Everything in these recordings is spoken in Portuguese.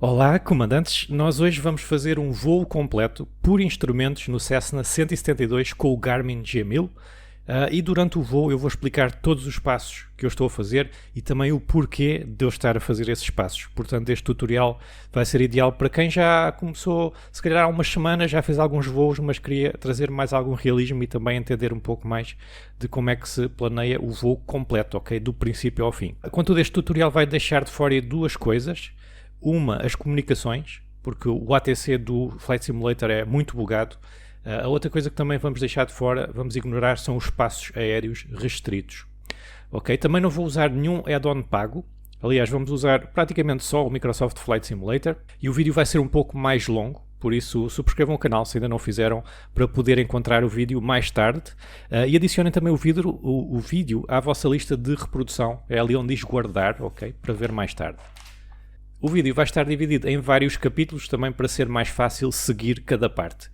Olá, comandantes. Nós hoje vamos fazer um voo completo por instrumentos no Cessna 172 com o Garmin G1000 e durante o voo eu vou explicar todos os passos que eu estou a fazer e também o porquê de eu estar a fazer esses passos. Portanto, este tutorial vai ser ideal para quem já começou, se calhar há umas semanas, já fez alguns voos, mas queria trazer mais algum realismo e também entender um pouco mais de como é que se planeia o voo completo, ok? Do princípio ao fim. Contudo, este tutorial vai deixar de fora duas coisas. Uma, as comunicações, porque o ATC do Flight Simulator é muito bugado. A outra coisa que também vamos deixar de fora, vamos ignorar, são os espaços aéreos restritos. Ok? Também não vou usar nenhum add-on pago. Aliás, vamos usar praticamente só o Microsoft Flight Simulator. E o vídeo vai ser um pouco mais longo, por isso subscrevam o canal se ainda não fizeram, para poder encontrar o vídeo mais tarde. E adicionem também o vídeo à vossa lista de reprodução. É ali onde diz guardar, ok? Para ver mais tarde. O vídeo vai estar dividido em vários capítulos também para ser mais fácil seguir cada parte.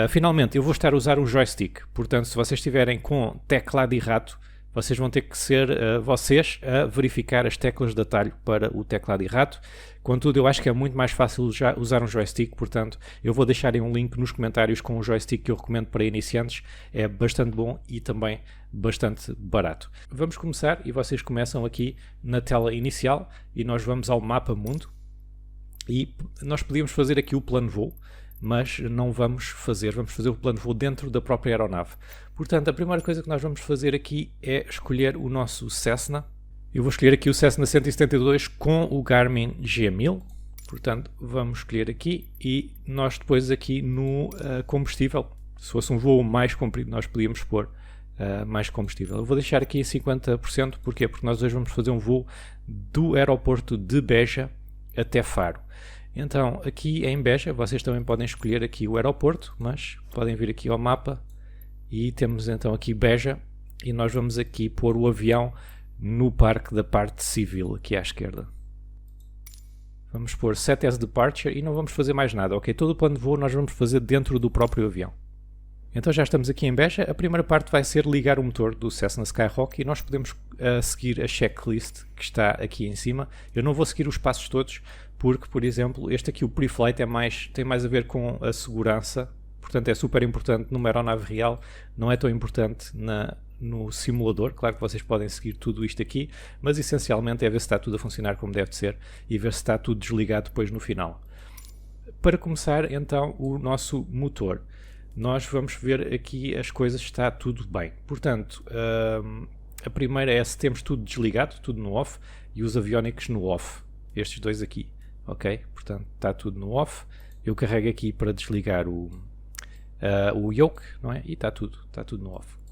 Finalmente, eu vou estar a usar o joystick, portanto, se vocês estiverem com teclado e rato, vocês vão ter que ser vocês a verificar as teclas de atalho para o teclado e rato. Contudo, eu acho que é muito mais fácil já usar um joystick, portanto, eu vou deixar um link nos comentários com um joystick que eu recomendo para iniciantes. É bastante bom e também bastante barato. Vamos começar e vocês começam aqui na tela inicial e nós vamos ao mapa mundo. E nós podíamos fazer aqui o plano voo, mas não vamos fazer o plano de voo dentro da própria aeronave. Portanto, a primeira coisa que nós vamos fazer aqui é escolher o nosso Cessna. Eu vou escolher aqui o Cessna 172 com o Garmin G1000. Portanto, vamos escolher aqui e nós depois aqui no combustível, se fosse um voo mais comprido, nós podíamos pôr mais combustível. Eu vou deixar aqui a 50%, porquê? Porque nós hoje vamos fazer um voo do aeroporto de Beja até Faro. Então, aqui em Beja, vocês também podem escolher aqui o aeroporto, mas podem vir aqui ao mapa e temos então aqui Beja e nós vamos aqui pôr o avião no parque da parte civil, aqui à esquerda. Vamos pôr Set as Departure e não vamos fazer mais nada, ok? Todo o plano de voo nós vamos fazer dentro do próprio avião. Então já estamos aqui em Beja. A primeira parte vai ser ligar o motor do Cessna Skyhawk e nós podemos seguir a checklist que está aqui em cima. Eu não vou seguir os passos todos porque, por exemplo, este aqui, o pre-flight, tem mais a ver com a segurança. Portanto, é super importante numa aeronave real, não é tão importante no simulador. Claro que vocês podem seguir tudo isto aqui, mas essencialmente é ver se está tudo a funcionar como deve ser e ver se está tudo desligado depois no final. Para começar, então, o nosso motor. Nós vamos ver aqui as coisas, está tudo bem. Portanto, a primeira é se temos tudo desligado, tudo no off, e os aviónicos no off. Estes dois aqui, ok? Portanto, está tudo no off. Eu carrego aqui para desligar o yoke, não é? E está tudo no off.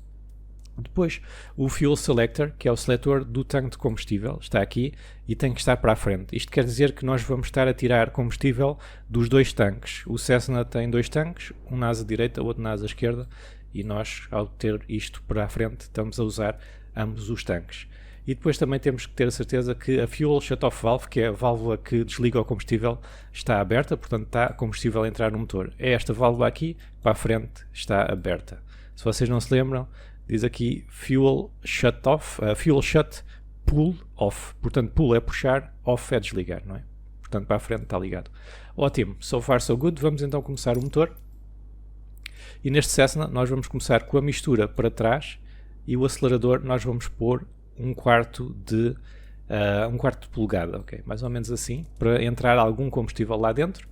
Depois, o Fuel Selector, que é o seletor do tanque de combustível, está aqui e tem que estar para a frente. Isto quer dizer que nós vamos estar a tirar combustível dos dois tanques. O Cessna tem dois tanques, um na asa direita, outro na asa esquerda, e nós, ao ter isto para a frente, estamos a usar ambos os tanques. E depois também temos que ter a certeza que a Fuel Shutoff Valve, que é a válvula que desliga o combustível, está aberta, portanto está combustível a entrar no motor. É esta válvula aqui, para a frente, está aberta. Se vocês não se lembram, diz aqui Fuel Shut Off, Fuel Shut Pull Off. Portanto, pull é puxar, off é desligar, não é? Portanto, para a frente está ligado. Ótimo, so far so good. Vamos então começar o motor. E neste Cessna nós vamos começar com a mistura para trás e o acelerador nós vamos pôr um quarto de polegada, ok? Mais ou menos assim, para entrar algum combustível lá dentro.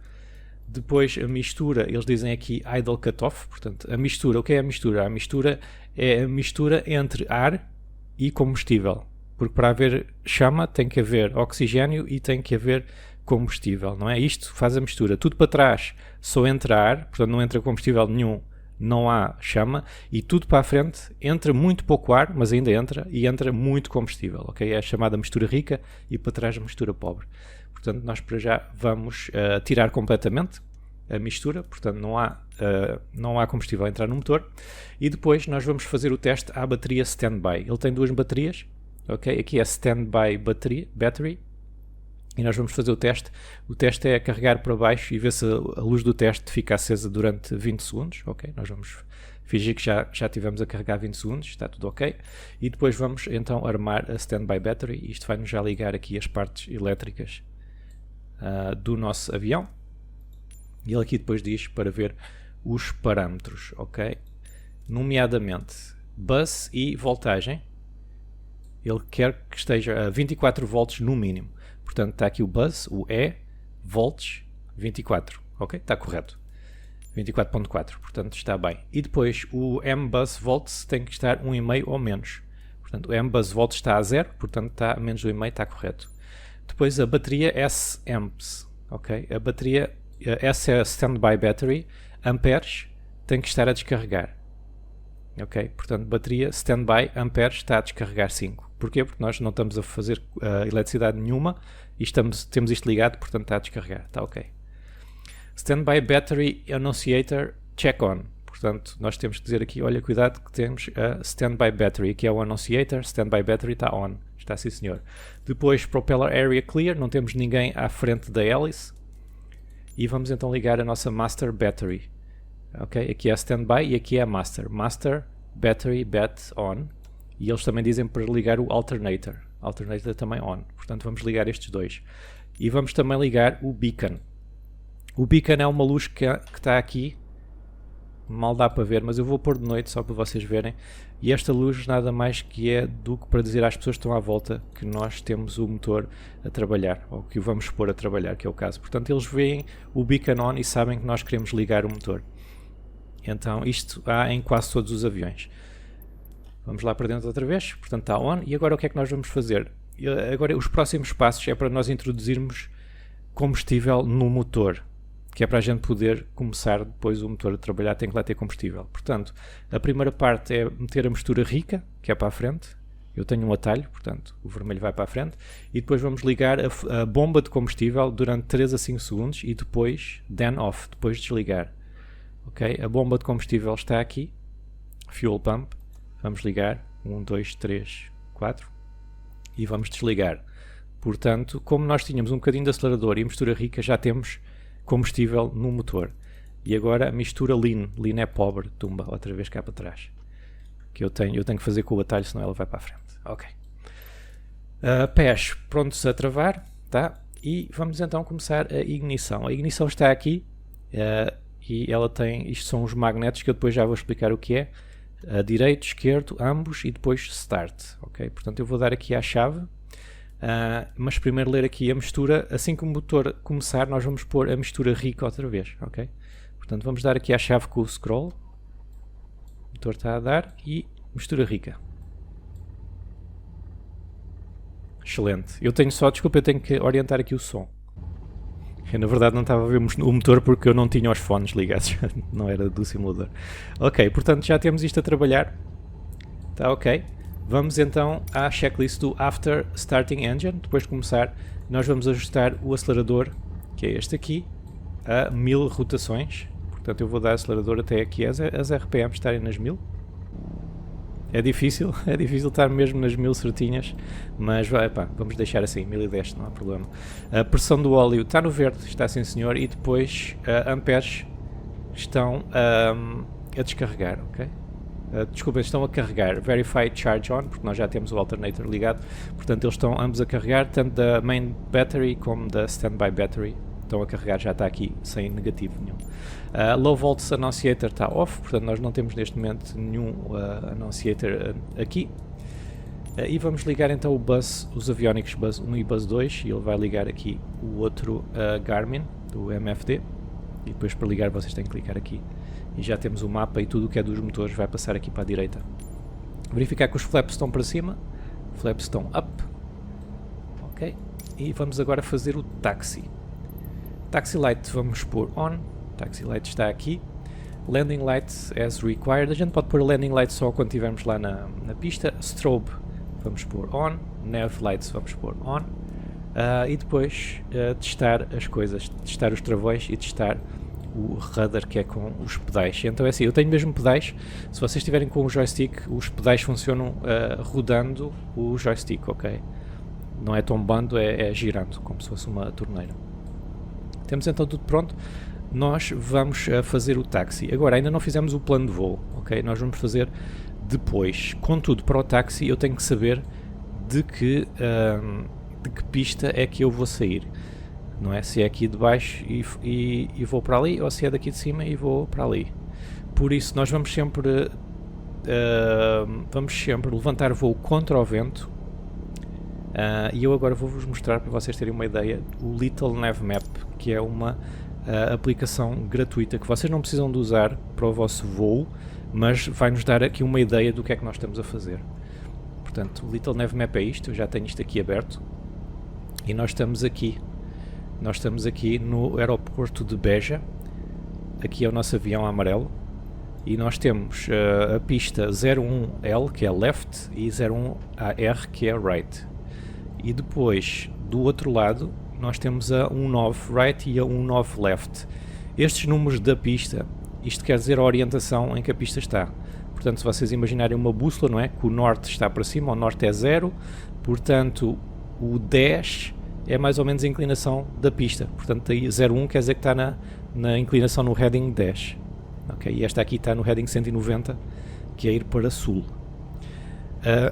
Depois a mistura, eles dizem aqui idle cutoff, portanto a mistura, o que é a mistura? A mistura é a mistura entre ar e combustível, porque para haver chama tem que haver oxigênio e tem que haver combustível, não é? Isto faz a mistura, tudo para trás só entra ar, portanto não entra combustível nenhum, não há chama, e tudo para a frente entra muito pouco ar, mas ainda entra, e entra muito combustível, ok? É a chamada mistura rica e para trás a mistura pobre. Portanto, nós para já vamos tirar completamente a mistura, portanto não há combustível a entrar no motor, e depois nós vamos fazer o teste à bateria standby. Ele tem duas baterias, ok? Aqui é standby battery, e nós vamos fazer o teste. O teste é carregar para baixo e ver se a luz do teste fica acesa durante 20 segundos, ok? Nós vamos fingir que já estivemos a carregar 20 segundos, está tudo ok. E depois vamos então armar a standby battery, isto vai-nos já ligar aqui as partes elétricas do nosso avião. E ele aqui depois diz para ver os parâmetros, ok? Nomeadamente bus e voltagem. Ele quer que esteja a 24 volts no mínimo. Portanto, está aqui o bus, o E, volts, 24, ok? Está correto. 24.4, portanto está bem. E depois o M-bus volts tem que estar 1,5 ou menos. Portanto, o M-bus volts está a 0, portanto está a menos 1,5, está correto. Depois a bateria S-amps, ok? A bateria S é standby battery, amperes, tem que estar a descarregar. Ok? Portanto, bateria standby, amperes, está a descarregar 5. Porquê? Porque nós não estamos a fazer eletricidade nenhuma e temos isto ligado, portanto está a descarregar. Está ok. Standby battery annunciator check on. Portanto, nós temos que dizer aqui, olha, cuidado que temos a standby battery. Aqui é o annunciator, standby battery está on. Está sim, senhor. Depois, propeller area clear, não temos ninguém à frente da hélice. E vamos então ligar a nossa master battery. Ok, aqui é a standby e aqui é a master. Master battery bat on. E eles também dizem para ligar o alternator. Alternator também on. Portanto, vamos ligar estes dois. E vamos também ligar o beacon. O beacon é uma luz que está aqui. Mal dá para ver, mas eu vou pôr de noite só para vocês verem. E esta luz nada mais que é do que para dizer às pessoas que estão à volta que nós temos o motor a trabalhar, ou que o vamos pôr a trabalhar, que é o caso. Portanto, eles veem o beacon on e sabem que nós queremos ligar o motor. Então, isto há em quase todos os aviões. Vamos lá para dentro outra vez. Portanto, está on. E agora o que é que nós vamos fazer? Agora, os próximos passos é para nós introduzirmos combustível no motor, que é para a gente poder começar depois o motor a trabalhar, tem que lá ter combustível. Portanto, a primeira parte é meter a mistura rica, que é para a frente. Eu tenho um atalho, portanto, o vermelho vai para a frente. E depois vamos ligar a bomba de combustível durante 3 a 5 segundos e depois, then off, depois desligar. Ok? A bomba de combustível está aqui. Fuel pump. Vamos ligar. 1, 2, 3, 4. E vamos desligar. Portanto, como nós tínhamos um bocadinho de acelerador e mistura rica, já temos combustível no motor. E agora a mistura lean. Lean é pobre, tumba outra vez cá para trás. Que eu tenho que fazer com o atalho, senão ela vai para a frente. Ok. Pés prontos a travar, tá? E vamos então começar a ignição. A ignição está aqui e ela tem, isto são os magnetos que eu depois já vou explicar o que é. Direito, esquerdo, ambos e depois start. Ok? Portanto, eu vou dar aqui à chave. Mas primeiro ler aqui a mistura. Assim que o motor começar, nós vamos pôr a mistura rica outra vez, ok? Portanto, vamos dar aqui à chave com o scroll. O motor está a dar e mistura rica. Excelente. Eu tenho só, desculpa, eu tenho que orientar aqui o som. Eu na verdade não estava a ver o motor porque eu não tinha os fones ligados, não era do simulador. Ok, portanto já temos isto a trabalhar. Está ok. Vamos então à checklist do After Starting Engine. Depois de começar, nós vamos ajustar o acelerador, que é este aqui, a 1000 rotações. Portanto, eu vou dar acelerador até aqui, as RPM estarem nas 1000. É difícil estar mesmo nas 1000 certinhas, mas vamos deixar assim, 1010, não há problema. A pressão do óleo está no verde, está sim senhor, e depois amperes estão a descarregar, ok? Desculpem, estão a carregar Verify Charge On, porque nós já temos o alternator ligado, portanto eles estão ambos a carregar, tanto da main battery como da standby battery, estão a carregar, já está aqui sem negativo nenhum. Low Volts Annunciator está off, portanto nós não temos neste momento nenhum Annunciator aqui. E vamos ligar então o bus, os aviónicos bus 1 e bus 2, e ele vai ligar aqui o outro Garmin, do MFD, e depois para ligar vocês têm que clicar aqui. E já temos o mapa e tudo o que é dos motores vai passar aqui para a direita. Verificar que os flaps estão para cima, flaps estão up. Ok. E vamos agora fazer o taxi. Taxi light vamos pôr on. Taxi light está aqui. Landing light as required. A gente pode pôr landing light só quando estivermos lá na pista. Strobe vamos pôr on. Nav lights vamos pôr on. E depois testar as coisas. Testar os travões e testar o rudder, que é com os pedais. Então é assim, eu tenho mesmo pedais. Se vocês estiverem com o joystick, os pedais funcionam rodando o joystick, ok? Não é tombando, é girando, como se fosse uma torneira. Temos então tudo pronto. Nós vamos fazer o táxi. Agora, ainda não fizemos o plano de voo, ok? Nós vamos fazer depois. Contudo, para o táxi eu tenho que saber de que pista é que eu vou sair. não é? Se é aqui de baixo e vou para ali, ou se é daqui de cima e vou para ali. Por isso nós vamos sempre levantar voo contra o vento. E eu agora vou-vos mostrar para vocês terem uma ideia o Little Navmap, que é uma aplicação gratuita que vocês não precisam de usar para o vosso voo, mas vai-nos dar aqui uma ideia do que é que nós estamos a fazer. Portanto, o Little Navmap é isto, eu já tenho isto aqui aberto e nós estamos aqui no aeroporto de Beja. Aqui é o nosso avião amarelo e nós temos a pista 01L, que é left, e 01AR, que é right. E depois, do outro lado, nós temos a 19 right e a 19 left. Estes números da pista, isto quer dizer a orientação em que a pista está. Portanto, se vocês imaginarem uma bússola, não é? Que o norte está para cima, o norte é 0, portanto o 10 é mais ou menos a inclinação da pista. Portanto, aí 01 quer dizer que está na inclinação no heading 10. Okay? E esta aqui está no heading 190, que é ir para sul.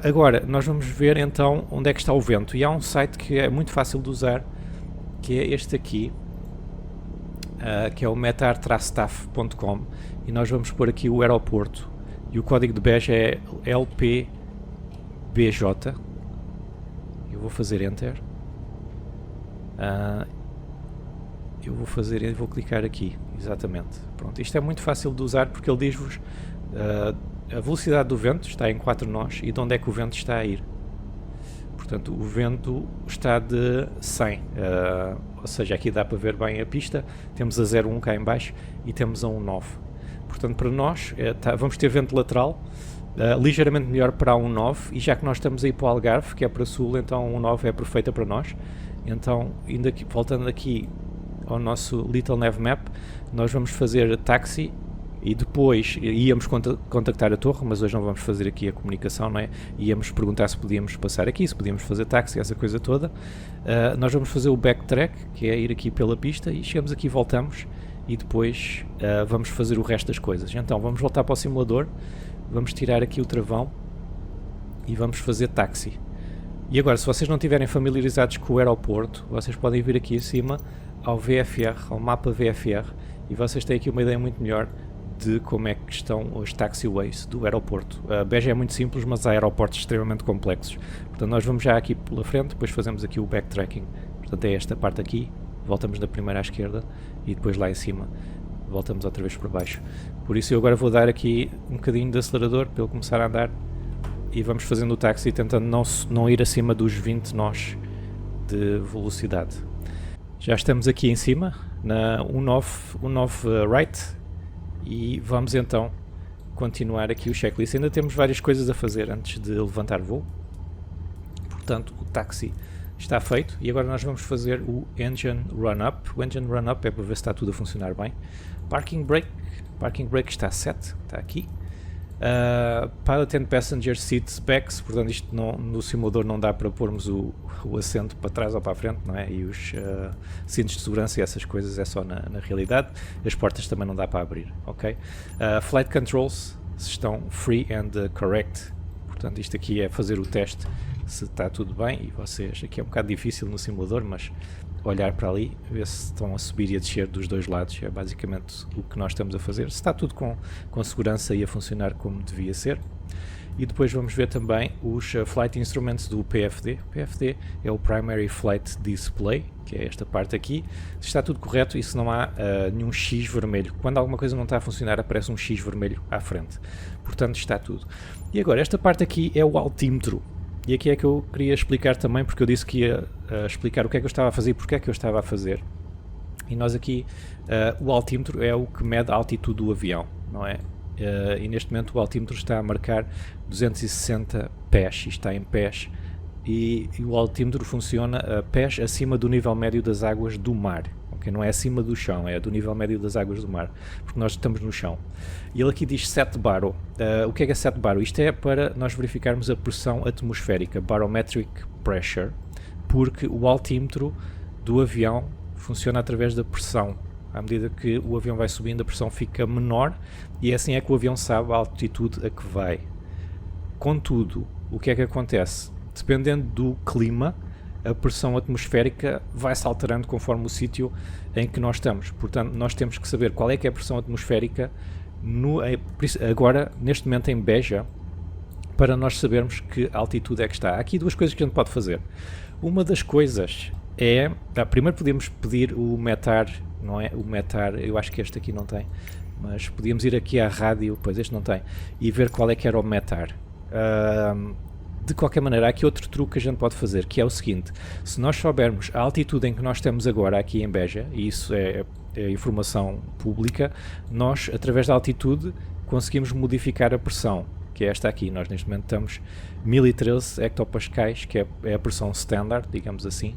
Agora, nós vamos ver então onde é que está o vento. E há um site que é muito fácil de usar, que é este aqui, que é o metar-staff.com, e nós vamos pôr aqui o aeroporto. E o código de Beja é LPBJ. Eu vou fazer Enter. Eu vou clicar aqui, exatamente. Pronto, isto é muito fácil de usar porque ele diz-vos a velocidade do vento está em 4 nós e de onde é que o vento está a ir. Portanto, o vento está de 100, ou seja, aqui dá para ver bem a pista. Temos a 01 cá em baixo e temos a 19. Portanto, para nós, vamos ter vento lateral, ligeiramente melhor para a 19, e já que nós estamos aí para o Algarve, que é para sul, então a 19 é perfeita para nós. Então, voltando aqui ao nosso Little Navmap, nós vamos fazer táxi e depois íamos contactar a torre, mas hoje não vamos fazer aqui a comunicação, não é? Íamos perguntar se podíamos passar aqui, se podíamos fazer táxi, essa coisa toda. Nós vamos fazer o backtrack, que é ir aqui pela pista, e chegamos aqui, voltamos, e depois vamos fazer o resto das coisas. Então vamos voltar para o simulador, vamos tirar aqui o travão e vamos fazer táxi. E agora, se vocês não estiverem familiarizados com o aeroporto, vocês podem vir aqui acima ao VFR, ao mapa VFR, e vocês têm aqui uma ideia muito melhor de como é que estão os taxiways do aeroporto. A Beja é muito simples, mas há aeroportos extremamente complexos. Portanto, nós vamos já aqui pela frente, depois fazemos aqui o backtracking. Portanto, é esta parte aqui, voltamos da primeira à esquerda e depois lá em cima voltamos outra vez para baixo. Por isso eu agora vou dar aqui um bocadinho de acelerador para ele começar a andar e vamos fazendo o táxi tentando não ir acima dos 20 nós de velocidade. Já estamos aqui em cima, na 19 right, e vamos então continuar aqui o checklist. Ainda temos várias coisas a fazer antes de levantar voo. Portanto, o táxi está feito e agora nós vamos fazer o Engine Run-Up. O Engine Run-Up é para ver se está tudo a funcionar bem. Parking Brake está set, está aqui. Pilot and Passenger Seats Backs, portanto isto no simulador não dá para pormos o assento para trás ou para a frente, não é? E os cintos de segurança e essas coisas é só na realidade. As portas também não dá para abrir, ok? Flight Controls estão free and correct, portanto isto aqui é fazer o teste se está tudo bem, e vocês, aqui é um bocado difícil no simulador, mas olhar para ali, ver se estão a subir e a descer dos dois lados, é basicamente o que nós estamos a fazer, se está tudo com segurança e a funcionar como devia ser. E depois vamos ver também os Flight Instruments do PFD. O PFD é o Primary Flight Display, que é esta parte aqui. Se está tudo correto e se não há nenhum X vermelho. Quando alguma coisa não está a funcionar, aparece um X vermelho à frente. Portanto, está tudo. E agora, esta parte aqui é o altímetro. E aqui é que eu queria explicar também, porque eu disse que ia explicar o que é que eu estava a fazer e porque é que eu estava a fazer. E nós aqui, o altímetro é o que mede a altitude do avião, não é? E neste momento o altímetro está a marcar 260 pés, isto está em pés, e o altímetro funciona a pés acima do nível médio das águas do mar. Okay? Não é acima do chão, é do nível médio das águas do mar, porque nós estamos no chão. E ele aqui diz set baro. O que é set baro? Isto é para nós verificarmos a pressão atmosférica, barometric pressure, porque o altímetro do avião funciona através da pressão. À medida que o avião vai subindo, a pressão fica menor e assim é que o avião sabe a altitude a que vai. Contudo, o que é que acontece? Dependendo do clima, a pressão atmosférica vai-se alterando conforme o sítio em que nós estamos. Portanto, nós temos que saber qual é que é a pressão atmosférica agora, neste momento em Beja, para nós sabermos que altitude é que está. Há aqui duas coisas que a gente pode fazer. Uma das coisas é... primeiro podemos pedir o METAR, não é? O METAR, eu acho que este aqui não tem, mas podíamos ir aqui à rádio, pois este não tem, e ver qual é que era o METAR. De qualquer maneira, há aqui outro truque que a gente pode fazer, que é o seguinte: se nós soubermos a altitude em que nós estamos agora aqui em Beja, e isso é informação pública, nós, através da altitude, conseguimos modificar a pressão, que é esta aqui. Nós neste momento estamos 1013 hectopascais, que é a pressão standard, digamos assim.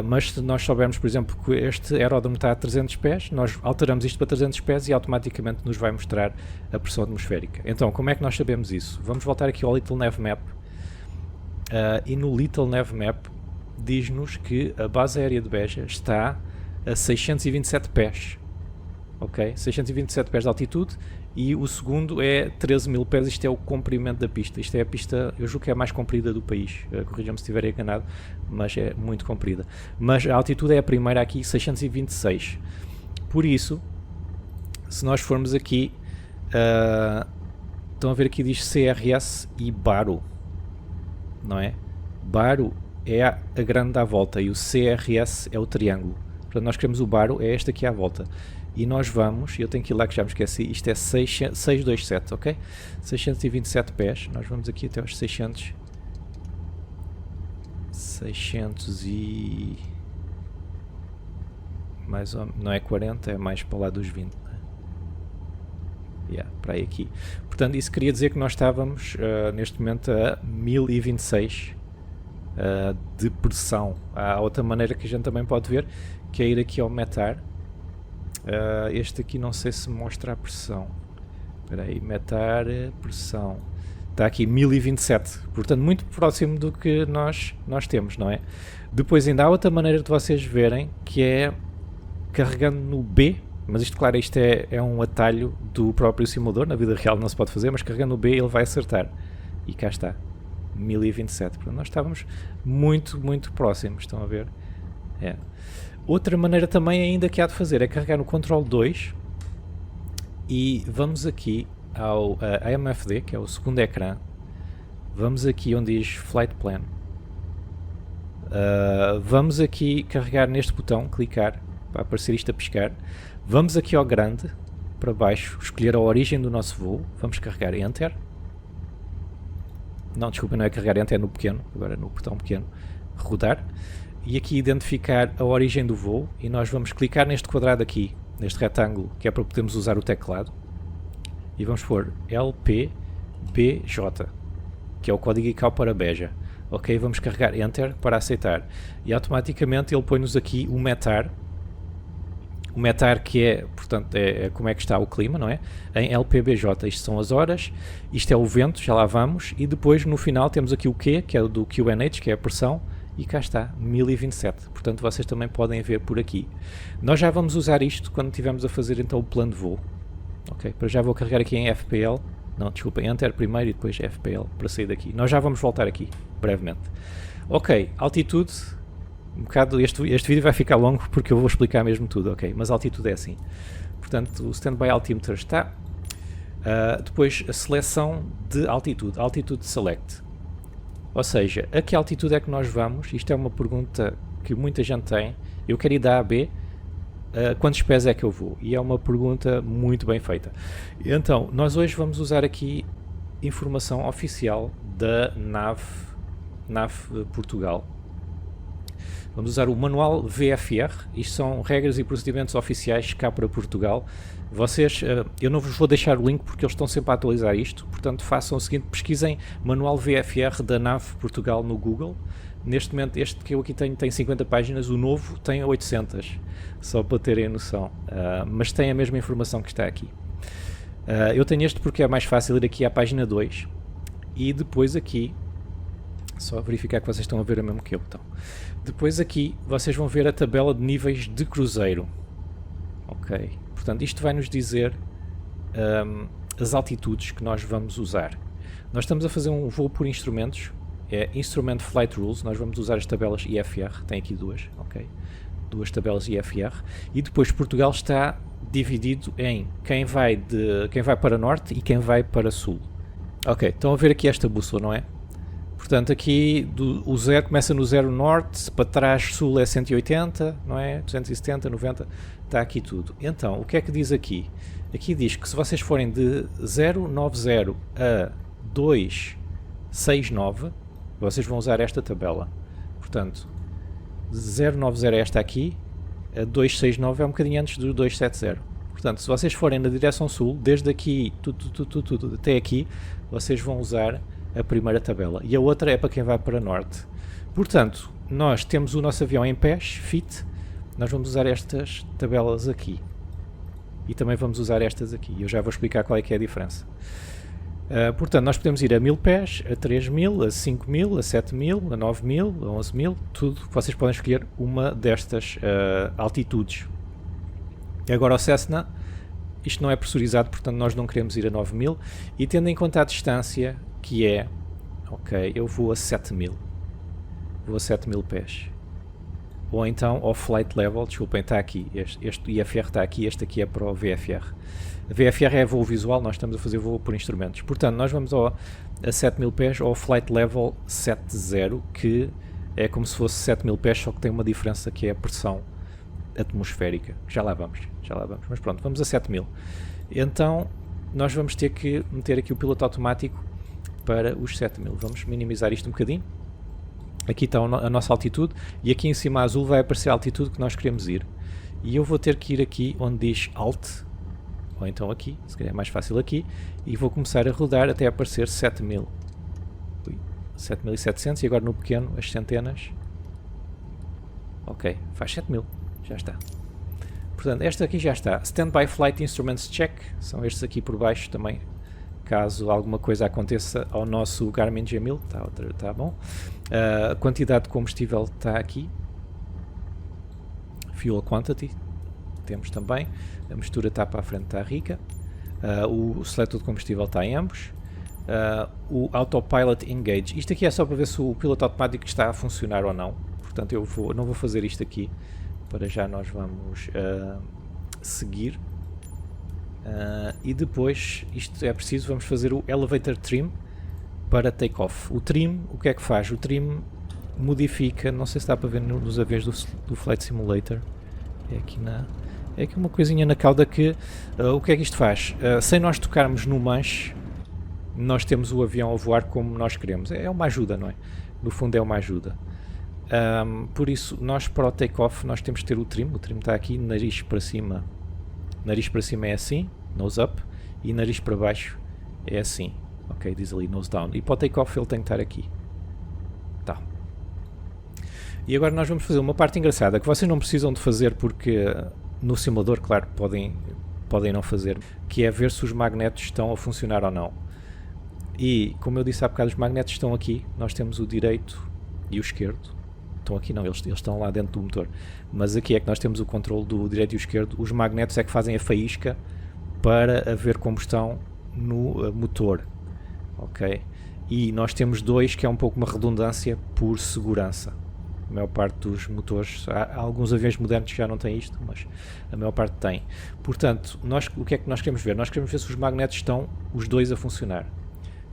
Mas se nós soubermos, por exemplo, que este aeródromo está a 300 pés, nós alteramos isto para 300 pés e automaticamente nos vai mostrar a pressão atmosférica. Então, como é que nós sabemos isso? Vamos voltar aqui ao Little Nav Map, e no Little Nav Map diz-nos que a base aérea de Beja está a 627 pés, ok? 627 pés de altitude, e o segundo é 13 mil pés. Isto é o comprimento da pista. Isto é a pista, eu julgo que é a mais comprida do país, corrijam-me se estiver enganado, mas é muito comprida. Mas a altitude é a primeira aqui, 626. Por isso, se nós formos aqui, estão a ver aqui diz CRS e Baro, não é? Baro é a grande à volta e o CRS é o triângulo. Portanto, nós queremos o Baro, é este aqui à volta. E nós vamos, eu tenho que ir lá que já me esqueci, isto é 627, ok? 627 pés, nós vamos aqui até aos 600 e... mais ou menos, não é 40, é mais para lá dos 20, não é? Para aí aqui. Portanto, isso queria dizer que nós estávamos neste momento a 1026 de pressão. Há outra maneira que a gente também pode ver, que é ir aqui ao METAR. Este aqui não sei se mostra a pressão. Espera aí, METAR, pressão. Está aqui 1027, portanto muito próximo do que nós temos, não é? Depois ainda há outra maneira de vocês verem, que é carregando no B, mas isto claro, isto é um atalho do próprio simulador, na vida real não se pode fazer, mas carregando no B ele vai acertar. E cá está, 1027, portanto nós estávamos muito, muito próximos, estão a ver? Outra maneira também ainda que há de fazer é carregar no Ctrl 2 e vamos aqui ao AMFD, que é o segundo ecrã. Vamos aqui onde diz Flight Plan. Vamos aqui carregar neste botão, clicar, para aparecer isto a piscar. Vamos aqui ao grande, para baixo, escolher a origem do nosso voo. Vamos carregar Enter. Não, desculpa, não é carregar Enter, é no pequeno, agora no botão pequeno. Rodar. E aqui identificar a origem do voo, e nós vamos clicar neste quadrado aqui, neste retângulo, que é para podermos usar o teclado, e vamos pôr LPBJ, que é o código ICAO para Beja. Ok, vamos carregar Enter para aceitar, e automaticamente ele põe-nos aqui o METAR, que é, portanto, é como é que está o clima, não é? Em LPBJ, isto são as horas, isto é o vento, já lá vamos, e depois no final temos aqui o Q, que é o do QNH, que é a pressão, e cá está, 1027, portanto vocês também podem ver por aqui. Nós já vamos usar isto quando estivermos a fazer então o plano de voo. Ok, para já vou carregar aqui em FPL, não, desculpa, Enter primeiro e depois FPL para sair daqui. Nós já vamos voltar aqui, brevemente. Ok, altitude, um bocado, este vídeo vai ficar longo porque eu vou explicar mesmo tudo, ok, mas a altitude é assim. Portanto, o Standby Altimeter está. Depois a seleção de altitude, Altitude Select. Ou seja, a que altitude é que nós vamos? Isto é uma pergunta que muita gente tem. Eu quero ir da A a B, quantos pés é que eu vou? E é uma pergunta muito bem feita. Então, nós hoje vamos usar aqui informação oficial da NAV Portugal. Vamos usar o manual VFR, isto são regras e procedimentos oficiais cá para Portugal. Vocês, eu não vos vou deixar o link porque eles estão sempre a atualizar isto, portanto façam o seguinte, pesquisem manual VFR da NAV Portugal no Google. Neste momento este que eu aqui tenho tem 50 páginas, o novo tem 800, só para terem a noção, mas tem a mesma informação que está aqui. Eu tenho este porque é mais fácil ir aqui à página 2 e depois aqui, só verificar que vocês estão a ver o mesmo que eu. Então, depois aqui vocês vão ver a tabela de níveis de cruzeiro. Ok, portanto isto vai nos dizer as altitudes que nós vamos usar. Nós estamos a fazer um voo por instrumentos, é Instrument Flight Rules. Nós vamos usar as tabelas IFR, tem aqui duas, ok? Duas tabelas IFR. E depois Portugal está dividido em quem vai para norte e quem vai para sul. Ok, estão a ver aqui esta bússola, não é? Portanto, aqui o zero começa no 0 norte, para trás sul é 180, não é? 270, 90, está aqui tudo. Então, o que é que diz aqui? Aqui diz que se vocês forem de 090 a 269, vocês vão usar esta tabela. Portanto, 090 é esta aqui, a 269 é um bocadinho antes do 270. Portanto, se vocês forem na direção sul, desde aqui tudo, até aqui, vocês vão usar a primeira tabela. E a outra é para quem vai para norte. Portanto, nós temos o nosso avião em pés, fit, nós vamos usar estas tabelas aqui. E também vamos usar estas aqui. Eu já vou explicar qual é que é a diferença. Portanto, nós podemos ir a 1000 pés, a 3000, a 5000, a 7000, a 9000, a 11000, tudo. Vocês podem escolher uma destas altitudes. E agora o Cessna, isto não é pressurizado, portanto nós não queremos ir a 9000. E tendo em conta a distância, que é, ok, eu vou a 7000. Vou a 7000 pés. Ou então ao flight level, desculpem, está aqui, este IFR está aqui, este aqui é para o VFR. A VFR é voo visual, nós estamos a fazer voo por instrumentos. Portanto, nós vamos a 7000 pés ao flight level 70, que é como se fosse 7000 pés, só que tem uma diferença que é a pressão atmosférica. Já lá vamos, mas pronto, vamos a 7000. Então, nós vamos ter que meter aqui o piloto automático para os 7000. Vamos minimizar isto um bocadinho. Aqui está a nossa altitude e aqui em cima a azul vai aparecer a altitude que nós queremos ir. E eu vou ter que ir aqui onde diz Alt, ou então aqui, se calhar é mais fácil aqui, e vou começar a rodar até aparecer 7000. 7700 e agora no pequeno as centenas. Ok, faz 7000, já está. Portanto, esta aqui já está. Standby Flight Instruments Check, são estes aqui por baixo também, caso alguma coisa aconteça ao nosso Garmin G1000, está bom. A quantidade de combustível está aqui. Fuel Quantity, temos também. A mistura está para a frente, está rica. O seletor de combustível está em ambos. O Autopilot Engage, isto aqui é só para ver se o piloto automático está a funcionar ou não. Portanto, eu não vou fazer isto aqui. Para já nós vamos seguir. E depois, isto é preciso, vamos fazer o Elevator Trim para Takeoff. O Trim, o que é que faz? O Trim modifica, não sei se dá para ver nos aviões do Flight Simulator, é aqui uma coisinha na cauda que, o que é que isto faz? Sem nós tocarmos no manche, nós temos o avião a voar como nós queremos. É uma ajuda, não é? No fundo é uma ajuda. Por isso, nós para o Takeoff, nós temos que ter o Trim está aqui, nariz para cima é assim, nose up, e nariz para baixo é assim, ok, diz ali nose down, e para o take-off ele tem que estar aqui, tá. E agora nós vamos fazer uma parte engraçada, que vocês não precisam de fazer porque no simulador, claro, podem não fazer, que é ver se os magnetos estão a funcionar ou não. E, como eu disse há bocado, os magnetos estão aqui, nós temos o direito e o esquerdo. Estão aqui não, eles estão lá dentro do motor, mas aqui é que nós temos o controle do direito e o esquerdo. Os magnetos é que fazem a faísca para haver combustão no motor, ok? E nós temos dois, que é um pouco uma redundância por segurança. A maior parte dos motores, há alguns aviões modernos que já não têm isto, mas a maior parte tem. Portanto, o que é que nós queremos ver? Nós queremos ver se os magnetos estão os dois a funcionar.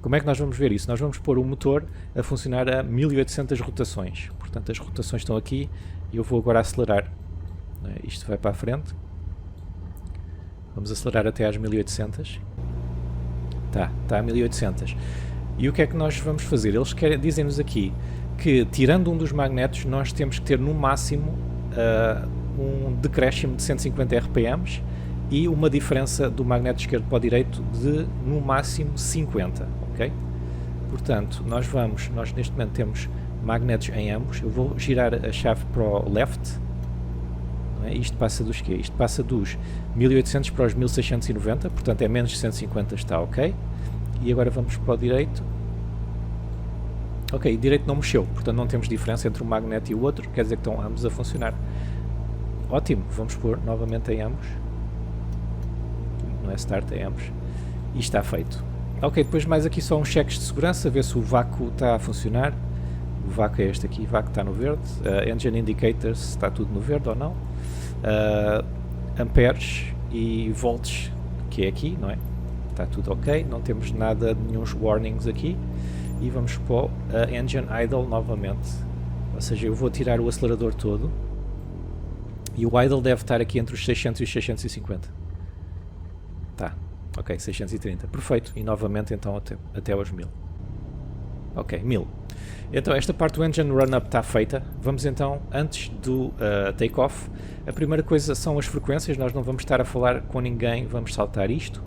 Como é que nós vamos ver isso? Nós vamos pôr o motor a funcionar a 1800 rotações. Portanto, as rotações estão aqui e eu vou agora acelerar. Isto vai para a frente. Vamos acelerar até às 1800. Está a 1800. E o que é que nós vamos fazer? Eles dizem-nos aqui que, tirando um dos magnetos, nós temos que ter no máximo um decréscimo de 150 RPMs e uma diferença do magneto esquerdo para o direito de no máximo 50, ok? Portanto, nós neste momento temos magnetos em ambos. Eu vou girar a chave para o left, não é? Isto passa dos quê? Isto passa dos 1800 para os 1690, portanto é menos de 150, está ok. E agora vamos para o direito. Ok, o direito não mexeu, portanto não temos diferença entre um magneto e o outro, quer dizer que estão ambos a funcionar. Ótimo, vamos pôr novamente em ambos. Não é start, é ambos. E está feito. Ok, depois mais aqui só uns cheques de segurança, ver se o vácuo está a funcionar. O VAC é este aqui, VAC está no verde. Engine Indicators está tudo no verde ou não. Amperes e volts, que é aqui, não é? Está tudo ok, não temos nada, nenhum warnings aqui. E vamos para o Engine Idle novamente. Ou seja, eu vou tirar o acelerador todo. E o idle deve estar aqui entre os 600 e os 650. Tá, ok, 630. Perfeito. E novamente então até aos 1000. Ok, 1000. Então esta parte do Engine Run-Up está feita. Vamos então, antes do take-off, a primeira coisa são as frequências. Nós não vamos estar a falar com ninguém, vamos saltar isto.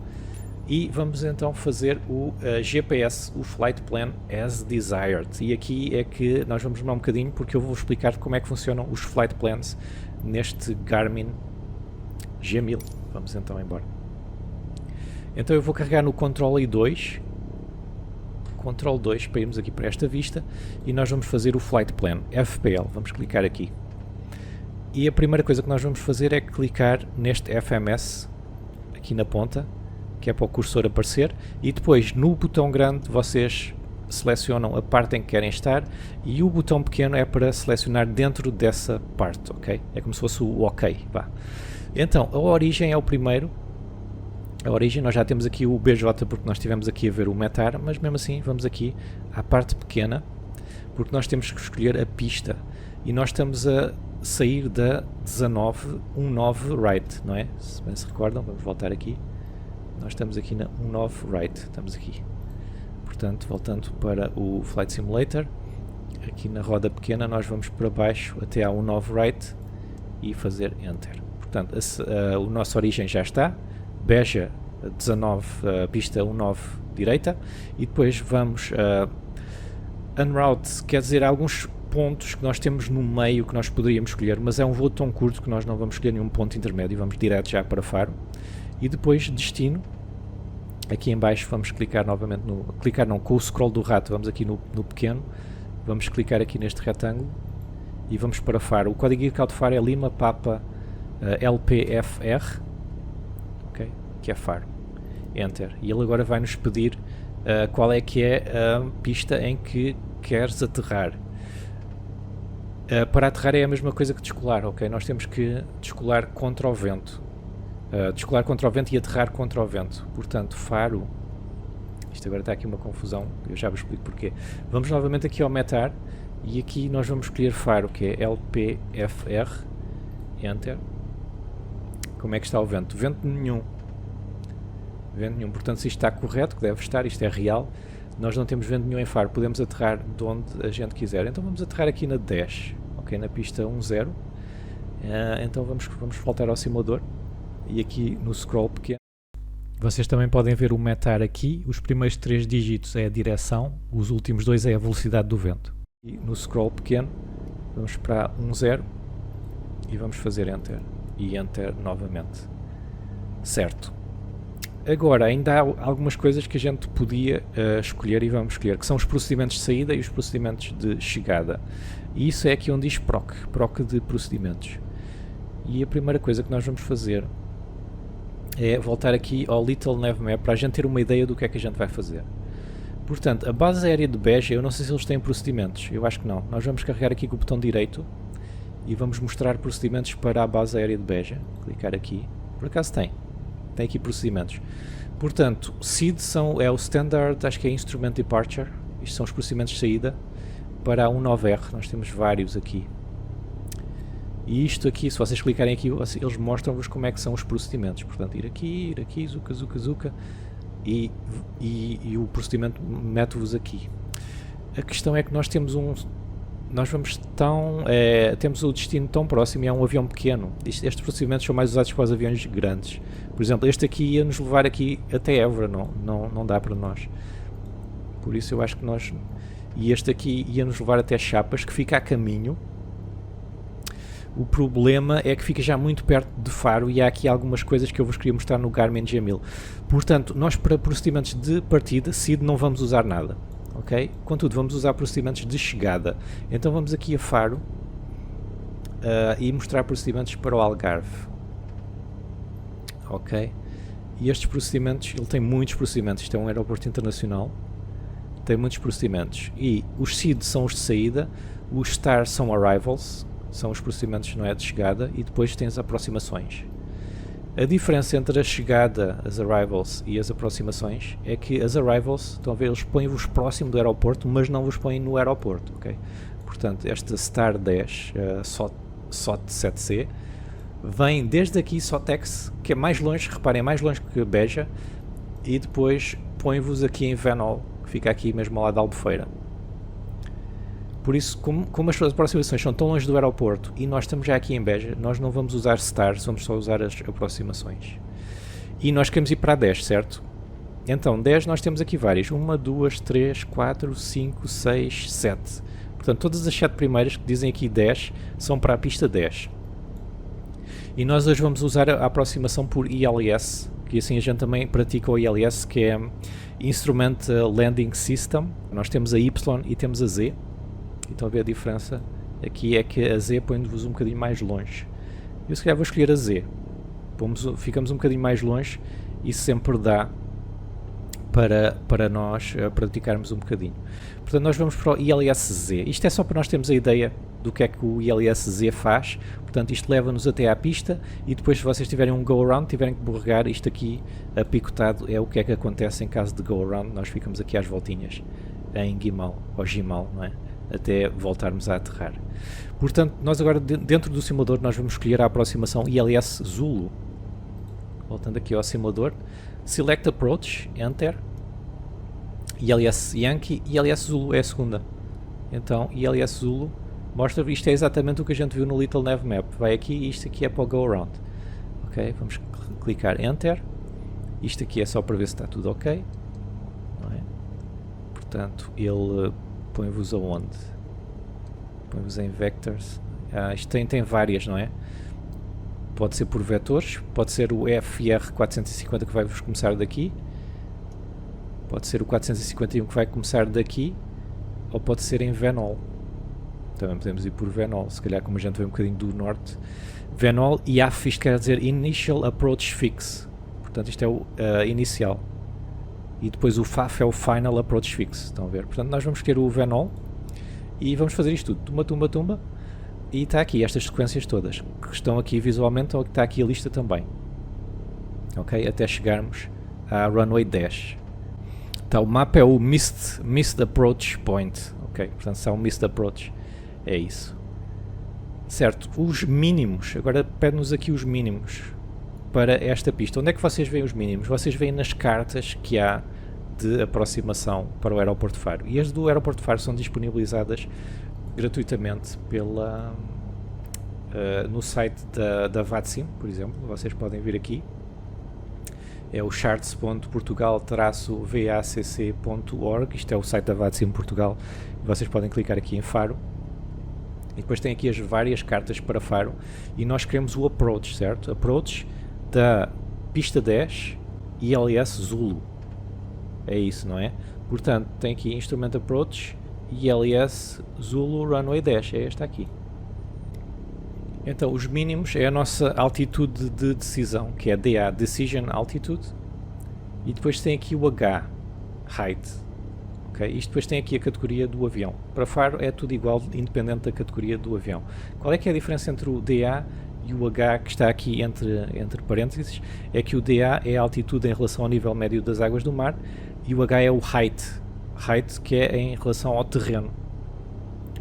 E vamos então fazer o GPS, o Flight Plan as Desired. E aqui é que nós vamos demorar um bocadinho, porque eu vou explicar como é que funcionam os Flight Plans neste Garmin G1000. Vamos então embora. Então eu vou carregar no Ctrl I2, Ctrl 2 para irmos aqui para esta vista, e nós vamos fazer o Flight Plan, FPL. Vamos clicar aqui. E a primeira coisa que nós vamos fazer é clicar neste FMS, aqui na ponta, que é para o cursor aparecer, e depois no botão grande vocês selecionam a parte em que querem estar, e o botão pequeno é para selecionar dentro dessa parte, ok? É como se fosse o OK, vá. Então, a origem é o primeiro. A origem, nós já temos aqui o BJ porque nós estivemos aqui a ver o METAR, mas mesmo assim vamos aqui à parte pequena, porque nós temos que escolher a pista, e nós estamos a sair da 19 right, não é? Se bem se recordam, vamos voltar aqui. Nós estamos aqui na 19 right, estamos aqui. Portanto, voltando para o Flight Simulator, aqui na roda pequena nós vamos para baixo até à 19 right e fazer Enter. Portanto, a nossa origem já está, Beja 19, pista 19 direita, e depois vamos Unroute, quer dizer, alguns pontos que nós temos no meio que nós poderíamos escolher, mas é um voo tão curto que nós não vamos escolher nenhum ponto intermédio, vamos direto já para Faro. E depois destino, aqui em baixo vamos clicar novamente com o scroll do rato, vamos aqui no pequeno, vamos clicar aqui neste retângulo e vamos para Faro. O código de Faro é Lima Papa LPFR, okay, que é Faro. Enter. E ele agora vai nos pedir qual é que é a pista em que queres aterrar. Para aterrar é a mesma coisa que descolar, ok? Nós temos que descolar contra o vento. Descolar contra o vento e aterrar contra o vento. Portanto, Faro, isto agora está aqui uma confusão, eu já vos explico porquê. Vamos novamente aqui ao METAR e aqui nós vamos escolher Faro, que é LPFR, Enter. Como é que está o vento? Vento nenhum. Portanto, se isto está correto, que deve estar, isto é real, nós não temos vento nenhum em Faro, podemos aterrar de onde a gente quiser. Então vamos aterrar aqui na 10, ok, na pista 10. Então vamos voltar ao simulador. E aqui no scroll pequeno vocês também podem ver o METAR aqui. Os primeiros 3 dígitos é a direção, os últimos 2 é a velocidade do vento. E no scroll pequeno vamos para 10 e vamos fazer Enter e Enter novamente. Certo. Agora ainda há algumas coisas que a gente podia escolher e vamos escolher, que são os procedimentos de saída e os procedimentos de chegada. E isso é aqui onde diz PROC de procedimentos. E a primeira coisa que nós vamos fazer é voltar aqui ao Little Nav Map para a gente ter uma ideia do que é que a gente vai fazer. Portanto, a base aérea de Beja, eu não sei se eles têm procedimentos, eu acho que não. Nós vamos carregar aqui com o botão direito e vamos mostrar procedimentos para a base aérea de Beja. Clicar aqui, por acaso tem aqui procedimentos. Portanto, SID é o Standard, acho que é Instrument Departure, isto são os procedimentos de saída para a 19R, nós temos vários aqui. E isto aqui, se vocês clicarem aqui, eles mostram-vos como é que são os procedimentos. Portanto, ir aqui, zuca, e o procedimento mete-vos aqui. A questão é que nós temos temos o destino tão próximo e é um avião pequeno. Estes procedimentos são mais usados para os aviões grandes. Por exemplo, este aqui ia nos levar aqui até Évora, não dá para nós. Por isso eu acho que nós... E este aqui ia nos levar até Chapas, que fica a caminho. O problema é que fica já muito perto de Faro e há aqui algumas coisas que eu vos queria mostrar no Garmin G1000. Portanto, nós para procedimentos de partida, SID, não vamos usar nada, ok? Contudo, vamos usar procedimentos de chegada. Então vamos aqui a Faro e mostrar procedimentos para o Algarve, ok? E estes procedimentos, ele tem muitos procedimentos, isto é um aeroporto internacional, tem muitos procedimentos. E os SID são os de saída, os STAR são arrivals, são os procedimentos, não é, de chegada, e depois tens aproximações. A diferença entre a chegada, as arrivals e as aproximações é que as arrivals, estão a ver, eles põem-vos próximo do aeroporto, mas não vos põem no aeroporto, ok? Portanto, esta STAR 10, SOT 7C, vem desde aqui SOTEX, que é mais longe, reparem, é mais longe que Beja, e depois põe-vos aqui em Venol, que fica aqui mesmo ao lado da Albufeira. Por isso, como as aproximações são tão longe do aeroporto e nós estamos já aqui em Beja, nós não vamos usar STARs, vamos só usar as aproximações. E nós queremos ir para a 10, certo? Então, 10 nós temos aqui várias. 1, 2, 3, 4, 5, 6, 7. Portanto, todas as 7 primeiras que dizem aqui 10 são para a pista 10. E nós hoje vamos usar a aproximação por ILS, que assim a gente também pratica o ILS, que é Instrument Landing System. Nós temos a Y e temos a Z. Então a ver a diferença aqui é que a Z põe-vos um bocadinho mais longe. Eu se calhar vou escolher a Z. Ficamos um bocadinho mais longe e sempre dá para nós praticarmos um bocadinho. Portanto, nós vamos para o ILS-Z. Isto é só para nós termos a ideia do que é que o ILS-Z faz. Portanto, isto leva-nos até à pista e depois, se vocês tiverem um go-around, tiverem que borregar isto aqui apicotado, é o que é que acontece em caso de go-around. Nós ficamos aqui às voltinhas em Gimal, ou Gimal, não é? Até voltarmos a aterrar. Portanto, nós agora dentro do simulador nós vamos escolher a aproximação ILS Zulu. Voltando aqui ao simulador, Select Approach, Enter, ILS Yankee, ILS Zulu é a segunda. Então, ILS Zulu mostra, isto é exatamente o que a gente viu no Little Nav Map. Vai aqui e isto aqui é para o Go Around. Ok, vamos clicar Enter. Isto aqui é só para ver se está tudo ok. Não é? Portanto, ele põe-vos aonde? Põe-vos em Vectors. Isto tem várias, não é? Pode ser por vetores, pode ser o FR450 que vai-vos começar daqui, pode ser o 451 que vai começar daqui, ou pode ser em Venol. Também podemos ir por Venol, se calhar como a gente vem um bocadinho do norte. Venol e AF, isto quer dizer Initial Approach Fix, portanto isto é o inicial. E depois o FAF é o Final Approach Fix, estão a ver? Portanto nós vamos ter o Venol e vamos fazer isto tudo, tumba, tumba, tumba, e está aqui estas sequências todas, que estão aqui visualmente, ou que está aqui a lista também. Ok? Até chegarmos à Runway 10. Então o mapa é o Missed Approach Point, ok? Portanto se há um Missed Approach, é isso. Certo, os mínimos, agora pede-nos aqui os mínimos para esta pista. Onde é que vocês veem os mínimos? Vocês veem nas cartas que há de aproximação para o aeroporto de Faro. E as do aeroporto de Faro são disponibilizadas gratuitamente no site da VATSIM, por exemplo. Vocês podem vir aqui. É o charts.portugal-vacc.org. Isto é o site da VATSIM Portugal. Vocês podem clicar aqui em Faro. E depois tem aqui as várias cartas para Faro. E nós queremos o approach, certo? Approach da pista 10 ILS Zulu. É isso, não é? Portanto, tem aqui Instrument Approach ILS Zulu Runway 10. É esta aqui. Então, os mínimos é a nossa altitude de decisão, que é DA, Decision Altitude. E depois tem aqui o H, Height. Okay? Isto depois tem aqui a categoria do avião. Para Faro é tudo igual, independente da categoria do avião. Qual é que é a diferença entre o DA e o H, que está aqui entre parênteses? É que o DA é a altitude em relação ao nível médio das águas do mar e o H é o Height. Height, que é em relação ao terreno.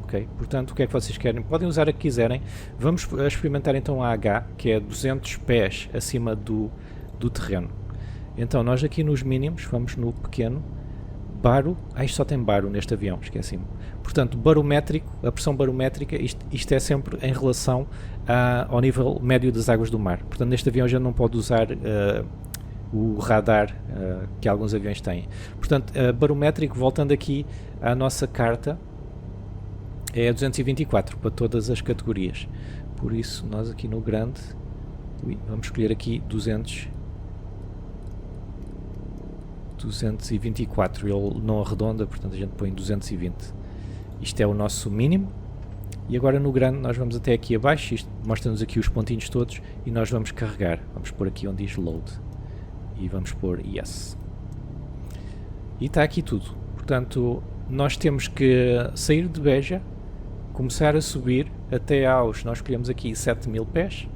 Okay? Portanto, o que é que vocês querem? Podem usar a que quiserem. Vamos experimentar então a H, que é 200 pés acima do terreno. Então, nós aqui nos mínimos, vamos no pequeno, baro, isto só tem baro neste avião, esqueci-me. Portanto, barométrico, a pressão barométrica, isto é sempre em relação ao nível médio das águas do mar. Portanto, neste avião já não pode usar o radar que alguns aviões têm. Portanto, barométrico, voltando aqui à nossa carta, é 224 para todas as categorias. Por isso, nós aqui no grande, vamos escolher aqui 224, ele não arredonda, portanto a gente põe 220. Isto é o nosso mínimo. E agora no grande nós vamos até aqui abaixo, isto mostra-nos aqui os pontinhos todos e nós vamos carregar. Vamos pôr aqui onde diz load e vamos pôr yes. E está aqui tudo. Portanto, nós temos que sair de Beja, começar a subir até aos, nós escolhemos aqui 7000 pés,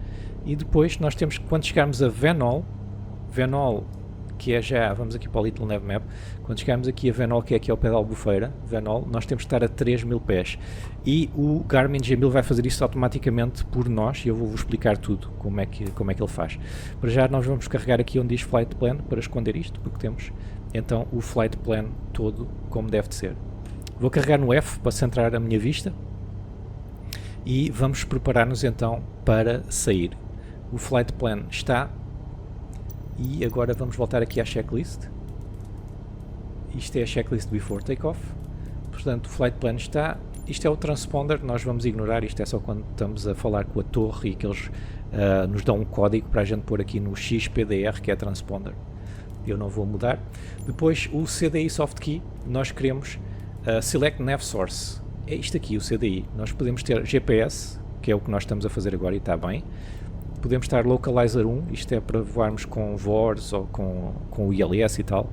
e depois nós temos que, quando chegarmos a Venol, que é já, vamos aqui para o Little Nav Map, quando chegarmos aqui a Venol, que é aqui ao pé da Albufeira, Venol, nós temos que estar a 3000 pés, e o Garmin G1000 vai fazer isso automaticamente por nós, e eu vou-vos explicar tudo, como é que ele faz. Para já nós vamos carregar aqui onde diz Flight Plan, para esconder isto, porque temos então o Flight Plan todo como deve de ser. Vou carregar no F para centrar a minha vista, e vamos preparar-nos então para sair. O Flight Plan está, e agora vamos voltar aqui à checklist. Isto é a checklist before takeoff. Portanto, o Flight Plan está. Isto é o transponder, nós vamos ignorar, isto é só quando estamos a falar com a torre e que eles nos dão um código para a gente pôr aqui no XPDR, que é transponder. Eu não vou mudar. Depois o CDI Soft Key, nós queremos Select Nav Source. É isto aqui, o CDI. Nós podemos ter GPS, que é o que nós estamos a fazer agora e está bem. Podemos estar Localizer 1, isto é para voarmos com VORs ou com o ILS e tal.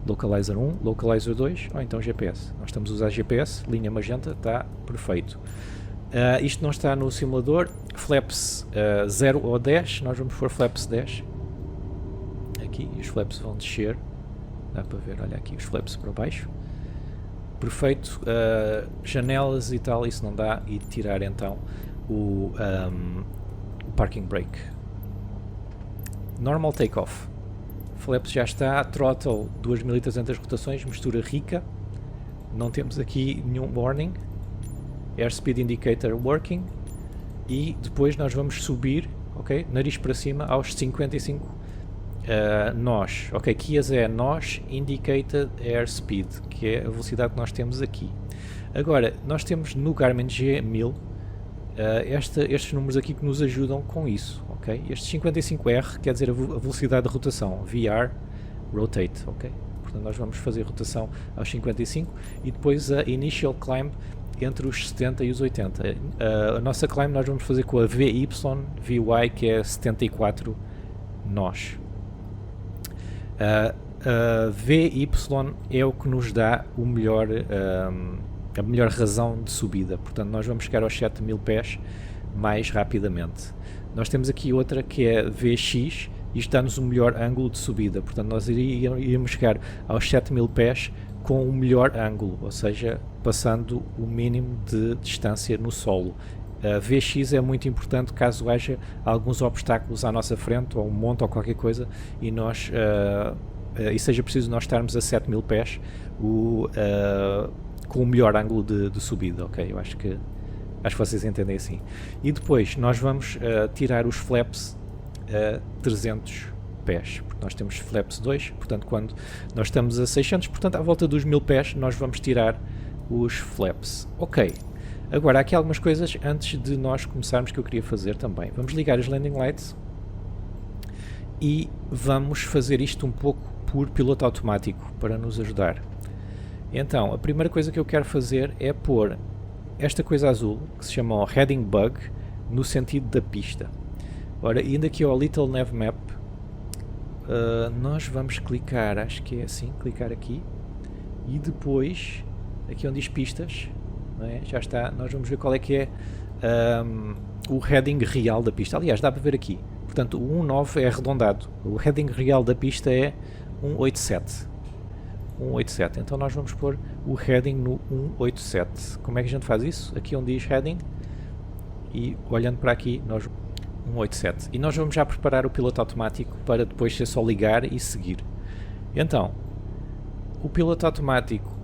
Localizer 1, Localizer 2 ou então GPS. Nós estamos a usar GPS, linha magenta, está perfeito. Isto não está no simulador. Flaps 0 ou 10, nós vamos pôr Flaps 10. Aqui, e os flaps vão descer. Dá para ver, olha aqui, os flaps para baixo. Perfeito. Janelas e tal, isso não dá. E tirar então o parking brake. Normal takeoff. Flaps já está. Throttle 2300 rotações, mistura rica. Não temos aqui nenhum warning. Airspeed indicator working. E depois nós vamos subir, ok? Nariz para cima aos 55 nós. Ok, Kias é nós indicated airspeed, que é a velocidade que nós temos aqui. Agora, nós temos no Garmin G1000 estes números aqui que nos ajudam com isso, ok? Este 55R quer dizer a velocidade de rotação, VR, rotate, ok? Portanto, nós vamos fazer rotação aos 55 e depois a initial climb entre os 70 e os 80. A nossa climb nós vamos fazer com a VY, que é 74 nós. A VY é o que nos dá o melhor, a melhor razão de subida, portanto nós vamos chegar aos 7000 pés mais rapidamente. Nós temos aqui outra que é VX, isto dá-nos o melhor ângulo de subida, portanto nós iríamos chegar aos 7000 pés com o melhor ângulo, ou seja, passando o mínimo de distância no solo. A VX é muito importante caso haja alguns obstáculos à nossa frente, ou um monte ou qualquer coisa, e nós e seja preciso nós estarmos a 7000 pés com o melhor ângulo de subida, ok? Eu acho que vocês entendem assim. E depois nós vamos tirar os flaps a 300 pés, porque nós temos flaps 2, portanto quando nós estamos a 600, portanto à volta dos 1000 pés nós vamos tirar os flaps. Ok, agora há aqui algumas coisas antes de nós começarmos que eu queria fazer também. Vamos ligar as landing lights e vamos fazer isto um pouco por piloto automático para nos ajudar. Então, a primeira coisa que eu quero fazer é pôr esta coisa azul, que se chama Heading Bug, no sentido da pista. Ora, indo aqui ao Little Nav Map, nós vamos clicar, acho que é assim, clicar aqui, e depois, aqui onde diz pistas, não é? Já está, nós vamos ver qual é que é o heading real da pista. Aliás, dá para ver aqui, portanto o 19 é arredondado, o heading real da pista é 187. 187, então nós vamos pôr o heading no 187. Como é que a gente faz isso? Aqui onde diz heading e olhando para aqui, nós 187. E nós vamos já preparar o piloto automático para depois ser só ligar e seguir. Então, o piloto automático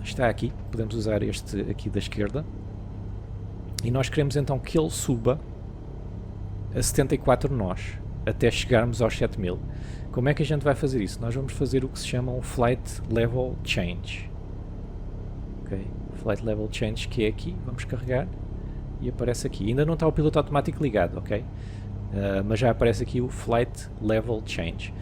está aqui, podemos usar este aqui da esquerda, e nós queremos então que ele suba a 74 nós, até chegarmos aos 7000. Como é que a gente vai fazer isso? Nós vamos fazer o que se chama um Flight Level Change. Ok, Flight Level Change, que é aqui, vamos carregar e aparece aqui. Ainda não está o piloto automático ligado, ok? Mas já aparece aqui o Flight Level Change.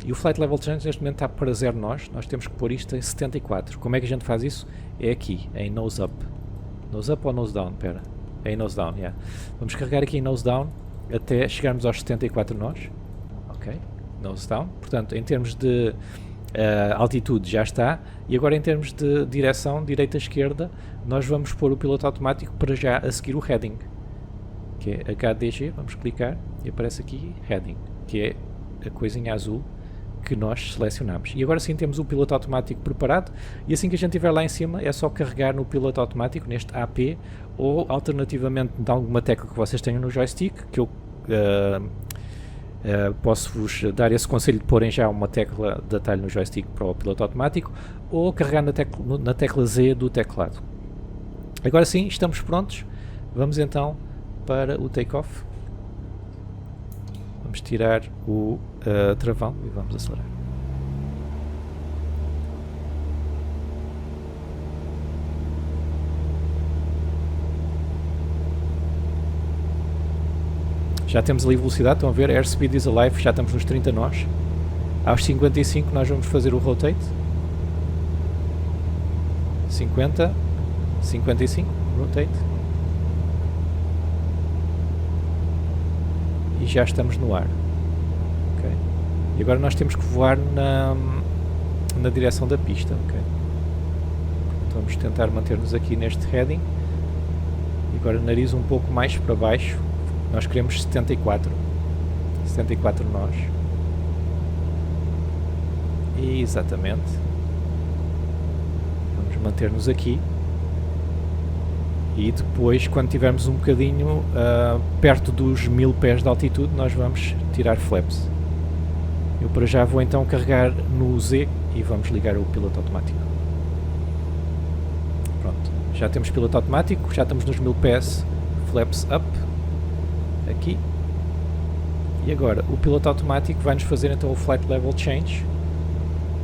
E o Flight Level Change neste momento está para 0 nós temos que pôr isto em 74. Como é que a gente faz isso? É aqui, em Nose Up. Nose Up ou Nose Down? Espera, é em Nose Down, yeah. Vamos carregar aqui em Nose Down até chegarmos aos 74 nós. Ok, Nose Down. Portanto, em termos de altitude já está, e agora em termos de direção, direita-esquerda, nós vamos pôr o piloto automático para já a seguir o heading, que é HDG, vamos clicar e aparece aqui heading, que é a coisinha azul que nós selecionamos. E agora sim temos o piloto automático preparado, e assim que a gente estiver lá em cima é só carregar no piloto automático, neste AP, ou alternativamente de alguma tecla que vocês tenham no joystick, que eu posso-vos dar esse conselho de porem já uma tecla de atalho no joystick para o piloto automático, ou carregar na tecla Z do teclado. Agora sim, estamos prontos, vamos então para o take-off. Vamos tirar o travão e vamos acelerar. Já temos ali velocidade, estão a ver? Airspeed is alive, já estamos nos 30 nós. Aos 55 nós vamos fazer o rotate. 50, 55, rotate. E já estamos no ar. Okay. E agora nós temos que voar na direção da pista. Okay. Então vamos tentar manter-nos aqui neste heading. E agora nariz um pouco mais para baixo. Nós queremos 74 nós. E exatamente. Vamos manter-nos aqui. E depois, quando tivermos um bocadinho perto dos 1000 pés de altitude, nós vamos tirar flaps. Eu para já vou então carregar no Z e vamos ligar o piloto automático. Pronto, já temos piloto automático, já estamos nos 1000 pés, flaps up, aqui. E agora o piloto automático vai nos fazer então o flight level change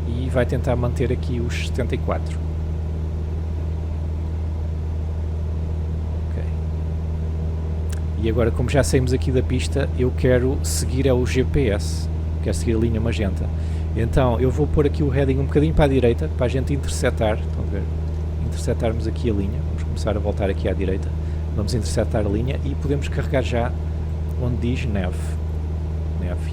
e vai tentar manter aqui os 74. E agora, como já saímos aqui da pista, eu quero seguir o GPS, quero seguir a linha magenta. Então eu vou pôr aqui o heading um bocadinho para a direita, para a gente interceptar, estão a ver? Interceptarmos aqui a linha, vamos começar a voltar aqui à direita, vamos interceptar a linha e podemos carregar já onde diz NAV,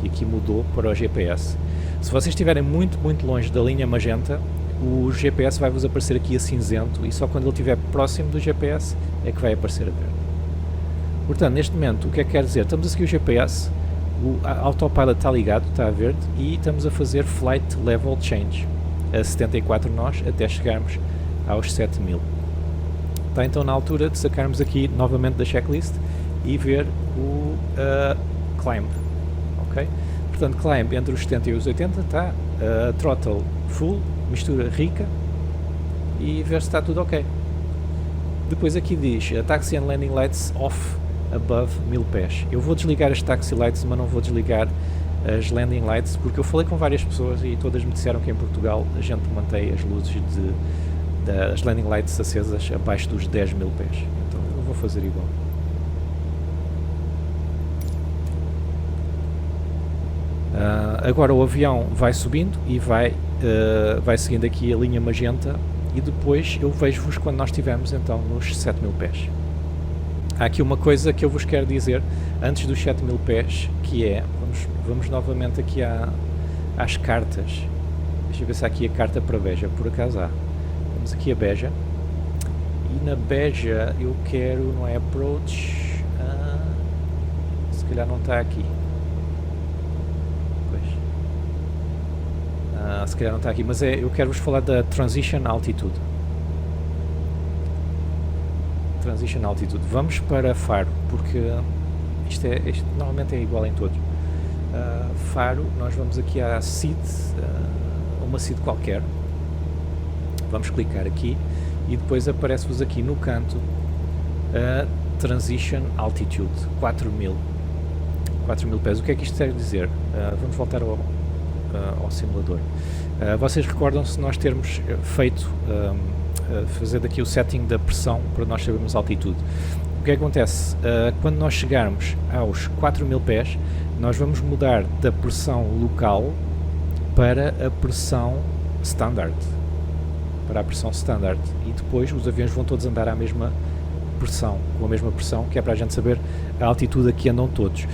e aqui mudou para o GPS. Se vocês estiverem muito longe da linha magenta, o GPS vai vos aparecer aqui a cinzento e só quando ele estiver próximo do GPS é que vai aparecer a verde. Portanto, neste momento, o que é que quer dizer? Estamos a seguir o GPS, o autopilot está ligado, está a verde, e estamos a fazer Flight Level Change a 74 nós até chegarmos aos 7000. Está então na altura de sacarmos aqui novamente da checklist e ver o Climb. Okay? Portanto, Climb entre os 70 e os 80 está Throttle Full, mistura rica, e ver se está tudo ok. Depois aqui diz Taxi and Landing Lights Off above 1000 pés. Eu vou desligar as taxi lights, mas não vou desligar as landing lights, porque eu falei com várias pessoas e todas me disseram que em Portugal a gente mantém as luzes das landing lights acesas abaixo dos 10.000 pés. Então eu vou fazer igual. Agora o avião vai subindo e vai seguindo aqui a linha magenta, e depois eu vejo-vos quando nós estivermos então nos 7000 pés. Há aqui uma coisa que eu vos quero dizer antes dos 7000 pés, que é, vamos novamente aqui às cartas. Deixa eu ver se há aqui a carta para Beja, por acaso há. Vamos aqui a Beja, e na Beja eu quero, não é approach, se calhar não está aqui. Se calhar não está aqui, mas eu quero vos falar da Transition Altitude. Transition Altitude. Vamos para Faro, porque isto normalmente é igual em todos. Faro, nós vamos aqui à seed, uma seed qualquer. Vamos clicar aqui e depois aparece-vos aqui no canto a Transition Altitude 4000 pés. O que é que isto quer dizer? Vamos voltar ao simulador. Vocês recordam-se de nós termos feito fazer daqui o setting da pressão para nós sabermos a altitude. O que acontece? Quando nós chegarmos aos 4000 pés, nós vamos mudar da pressão local para a pressão standard, e depois os aviões vão todos andar à mesma pressão, com a mesma pressão, que é para a gente saber a altitude a que andam todos.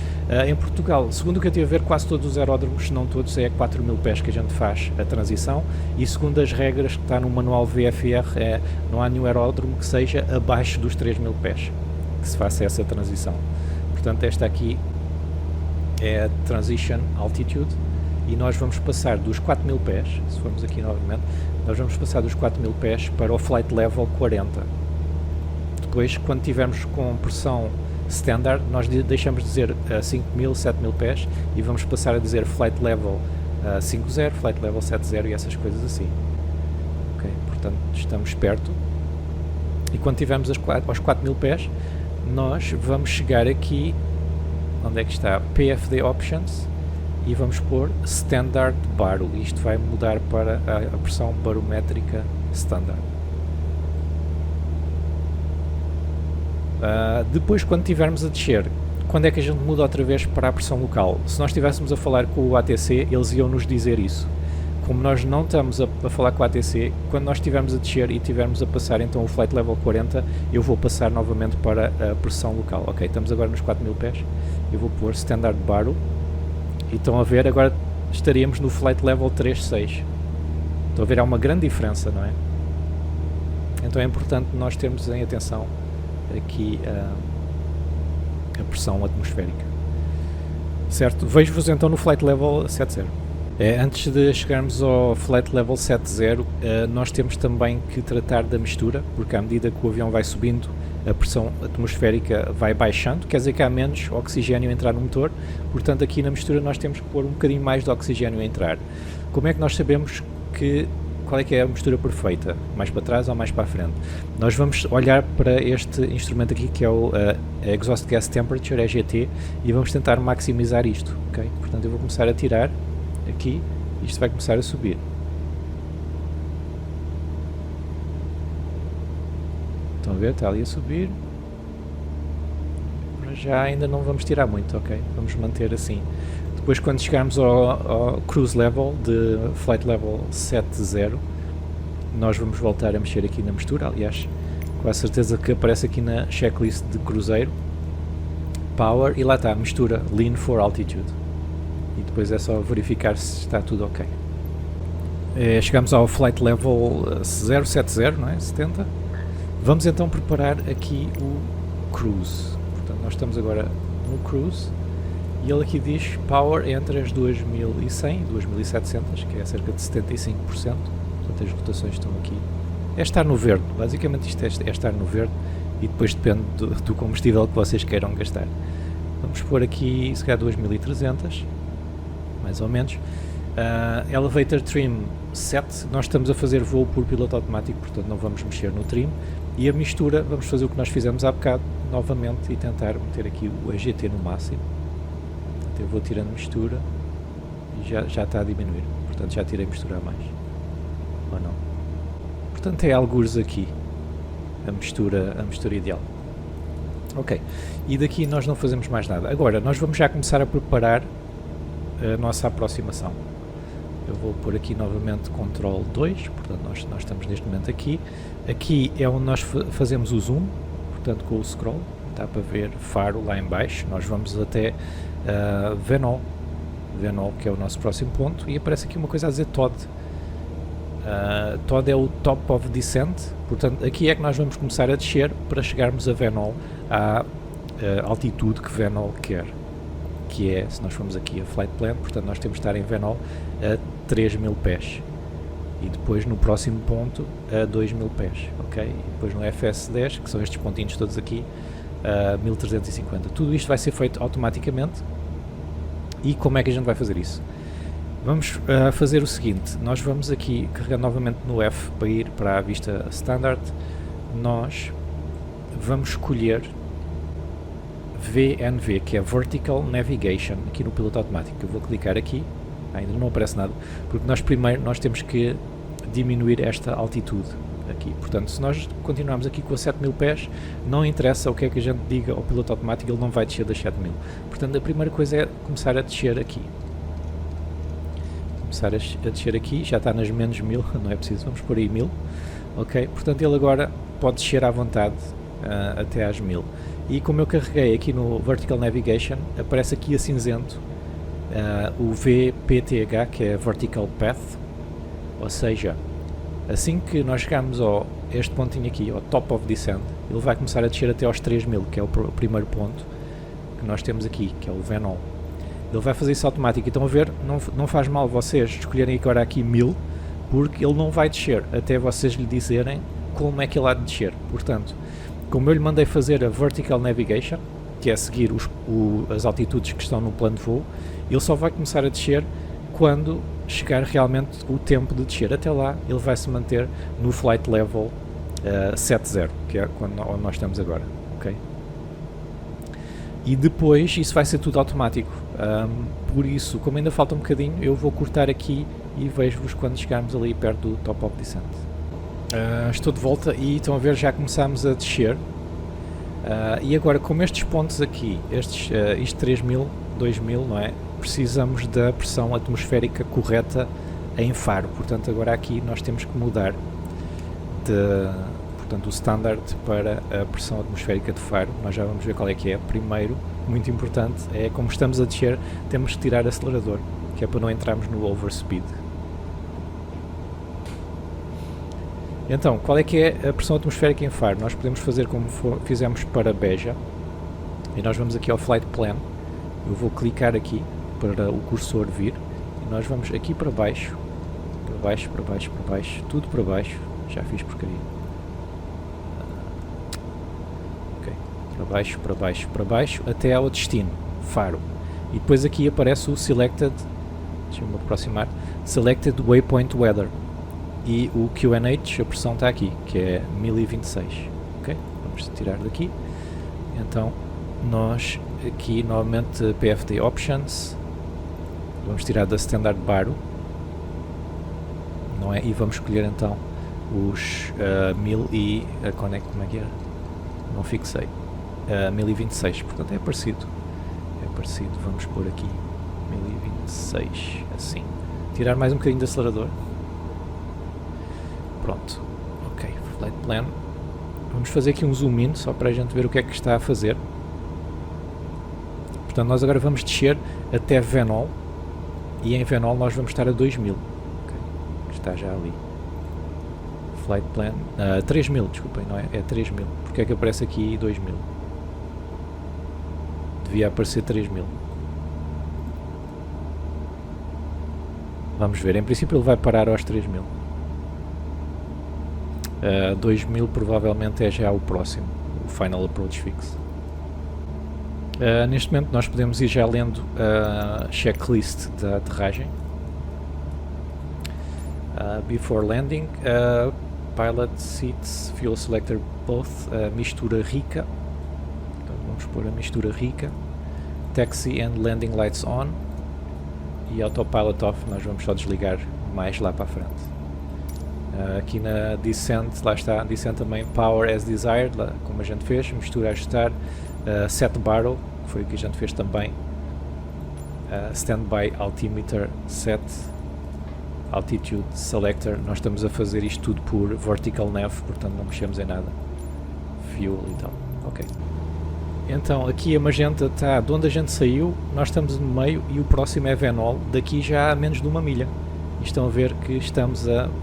Em Portugal, segundo o que eu tive a ver, quase todos os aeródromos, se não todos, é 4.000 pés que a gente faz a transição, e segundo as regras que está no manual VFR, não há nenhum aeródromo que seja abaixo dos 3.000 pés que se faça essa transição. Portanto, esta aqui é a Transition Altitude, e nós vamos passar dos 4.000 pés, se formos aqui novamente, nós vamos passar dos 4.000 pés para o Flight Level 40. Depois, quando tivermos com pressão Standard, nós deixamos de dizer 5.000, 7.000 pés e vamos passar a dizer Flight Level 50, Flight Level 70 e essas coisas assim. Okay? Portanto, estamos perto. E quando tivermos aos 4.000 pés, nós vamos chegar aqui, onde é que está? PFD Options, e vamos pôr Standard Baro. Isto vai mudar para a pressão barométrica Standard. Depois, quando estivermos a descer, quando é que a gente muda outra vez para a pressão local? Se nós estivéssemos a falar com o ATC, eles iam nos dizer isso. Como nós não estamos a falar com o ATC, quando nós estivermos a descer e estivermos a passar então o Flight Level 40, eu vou passar novamente para a pressão local. Ok, estamos agora nos 4.000 pés, eu vou pôr Standard Baro, e estão a ver, agora estaríamos no Flight Level 36. Estão a ver, há uma grande diferença, não é? Então é importante nós termos em atenção aqui a pressão atmosférica. Certo? Vejo-vos então no Flight Level 70. Antes de chegarmos ao Flight Level 70, nós temos também que tratar da mistura, porque à medida que o avião vai subindo, a pressão atmosférica vai baixando, quer dizer que há menos oxigênio a entrar no motor, portanto aqui na mistura nós temos que pôr um bocadinho mais de oxigênio a entrar. Como é que nós sabemos qual é que é a mistura perfeita? Mais para trás ou mais para a frente? Nós vamos olhar para este instrumento aqui, que é o Exhaust Gas Temperature, EGT, e vamos tentar maximizar isto, ok? Portanto eu vou começar a tirar aqui, isto vai começar a subir. Estão a ver? Está ali a subir. Mas já ainda não vamos tirar muito, ok? Vamos manter assim. Depois, quando chegarmos ao Cruise Level, de Flight Level 70, nós vamos voltar a mexer aqui na mistura. Aliás, com a certeza que aparece aqui na checklist de cruzeiro. Power, e lá está, mistura Lean for Altitude. E depois é só verificar se está tudo ok. Chegamos ao Flight Level 070, não é? 70. Vamos então preparar aqui o Cruise. Portanto, nós estamos agora no Cruise e ele aqui diz Power entre as 2100 e 2700, que é cerca de 75%. Portanto, as rotações estão aqui. É estar no verde, basicamente isto é estar no verde, e depois depende do combustível que vocês queiram gastar. Vamos pôr aqui, se calhar 2300, mais ou menos. Elevator Trim 7, nós estamos a fazer voo por piloto automático, portanto não vamos mexer no trim. E a mistura, vamos fazer o que nós fizemos há bocado, novamente, e tentar meter aqui o EGT no máximo. Portanto, eu vou tirando mistura e já está a diminuir, portanto já tirei mistura a mais, ou não. Portanto é algures aqui a mistura ideal. Ok, e daqui nós não fazemos mais nada. Agora nós vamos já começar a preparar a nossa aproximação. Eu vou pôr aqui novamente Ctrl 2, portanto nós estamos neste momento aqui. Aqui é onde nós fazemos o zoom, portanto com o scroll, dá para ver faro lá em baixo. Nós vamos até Venol, que é o nosso próximo ponto, e aparece aqui uma coisa a dizer TOD. TOD é o Top of Descent, portanto aqui é que nós vamos começar a descer para chegarmos a Venol, à altitude que Venol quer, que é, se nós formos aqui a Flight Plan, portanto nós temos de estar em Venol a 3.000 pés, e depois no próximo ponto a 2.000 pés, ok? E depois no FS10, que são estes pontinhos todos aqui, a 1.350. Tudo isto vai ser feito automaticamente. E como é que a gente vai fazer isso? Vamos fazer o seguinte, nós vamos aqui carregar novamente no F para ir para a vista Standard. Nós vamos escolher VNV, que é Vertical Navigation, aqui no piloto automático. Eu vou clicar aqui, ainda não aparece nada, porque nós temos que diminuir esta altitude aqui. Portanto, se nós continuarmos aqui com a 7.000 pés, não interessa o que é que a gente diga ao piloto automático, ele não vai descer das 7.000. Portanto, a primeira coisa é começar a descer aqui. Começar a descer aqui, já está nas menos 1.000, não é preciso, vamos pôr aí 1.000. Ok, portanto ele agora pode descer à vontade até às 1000. E como eu carreguei aqui no Vertical Navigation, aparece aqui a cinzento o VPTH, que é Vertical Path, ou seja, assim que nós chegarmos a este pontinho aqui, ao Top of Descent, ele vai começar a descer até aos 3000, que é o primeiro ponto que nós temos aqui, que é o Venol. Ele vai fazer isso automático, então a ver, não faz mal vocês escolherem agora aqui 1000, porque ele não vai descer até vocês lhe dizerem como é que ele há de descer. Portanto, como eu lhe mandei fazer a Vertical Navigation, que é seguir as altitudes que estão no plano de voo, ele só vai começar a descer quando chegar realmente o tempo de descer. Até lá ele vai se manter no Flight Level 70, que é onde nós estamos agora, ok? E depois isso vai ser tudo automático, por isso, como ainda falta um bocadinho, eu vou cortar aqui e vejo-vos quando chegarmos ali perto do Top of Descent. Estou de volta e estão a ver, já começámos a descer, e agora como estes pontos aqui, isto 3000, 2000, não é? Precisamos da pressão atmosférica correta em Faro, portanto agora aqui nós temos que mudar portanto, o standard para a pressão atmosférica de Faro. Nós já vamos ver qual é que é. Primeiro, muito importante, é como estamos a descer, temos que tirar o acelerador, que é para não entrarmos no overspeed. Então, qual é que é a pressão atmosférica em Faro? Nós podemos fazer como fizemos para Beja, e nós vamos aqui ao Flight Plan. Eu vou clicar aqui para o cursor vir, e nós vamos aqui para baixo, tudo para baixo. Já fiz porcaria. Ok, para baixo, até ao destino, Faro. E depois aqui aparece o Selected, deixa-me aproximar, Selected Waypoint Weather. E o QNH, a pressão está aqui, que é 1026. Ok, vamos tirar daqui. Então, nós aqui novamente PFD Options, vamos tirar da Standard Baro, não é? E vamos escolher então os 1000 e como é que era? Não fixei. 1026, portanto é parecido, vamos pôr aqui 1026, assim, tirar mais um bocadinho de acelerador, pronto, ok, Flight Plan, vamos fazer aqui um zoom in, só para a gente ver o que é que está a fazer. Portanto nós agora vamos descer até Venol, e em Venol nós vamos estar a 2000, okay, está já ali. Flight Plan, 3000, desculpem, não é? É 3000. Porque é que aparece aqui 2000? Devia aparecer 3000. Vamos ver, em princípio ele vai parar aos 3000. 2000 provavelmente é já o próximo, o Final Approach Fix. Neste momento nós podemos ir já lendo a checklist da aterragem. Before landing, pilot seats, fuel selector both, mistura rica, então vamos pôr a mistura rica, taxi and landing lights on, e autopilot off, nós vamos só desligar mais lá para a frente. Aqui na descent, lá está, descent também, power as desired, lá, como a gente fez, mistura a ajustar, set baro, que foi o que a gente fez também, standby altimeter set, altitude selector, nós estamos a fazer isto tudo por vertical nav, portanto não mexemos em nada, fuel e tal, ok. Então aqui a magenta está de onde a gente saiu, nós estamos no meio e o próximo é Venol, daqui já a menos de 1 milha, e estão a ver que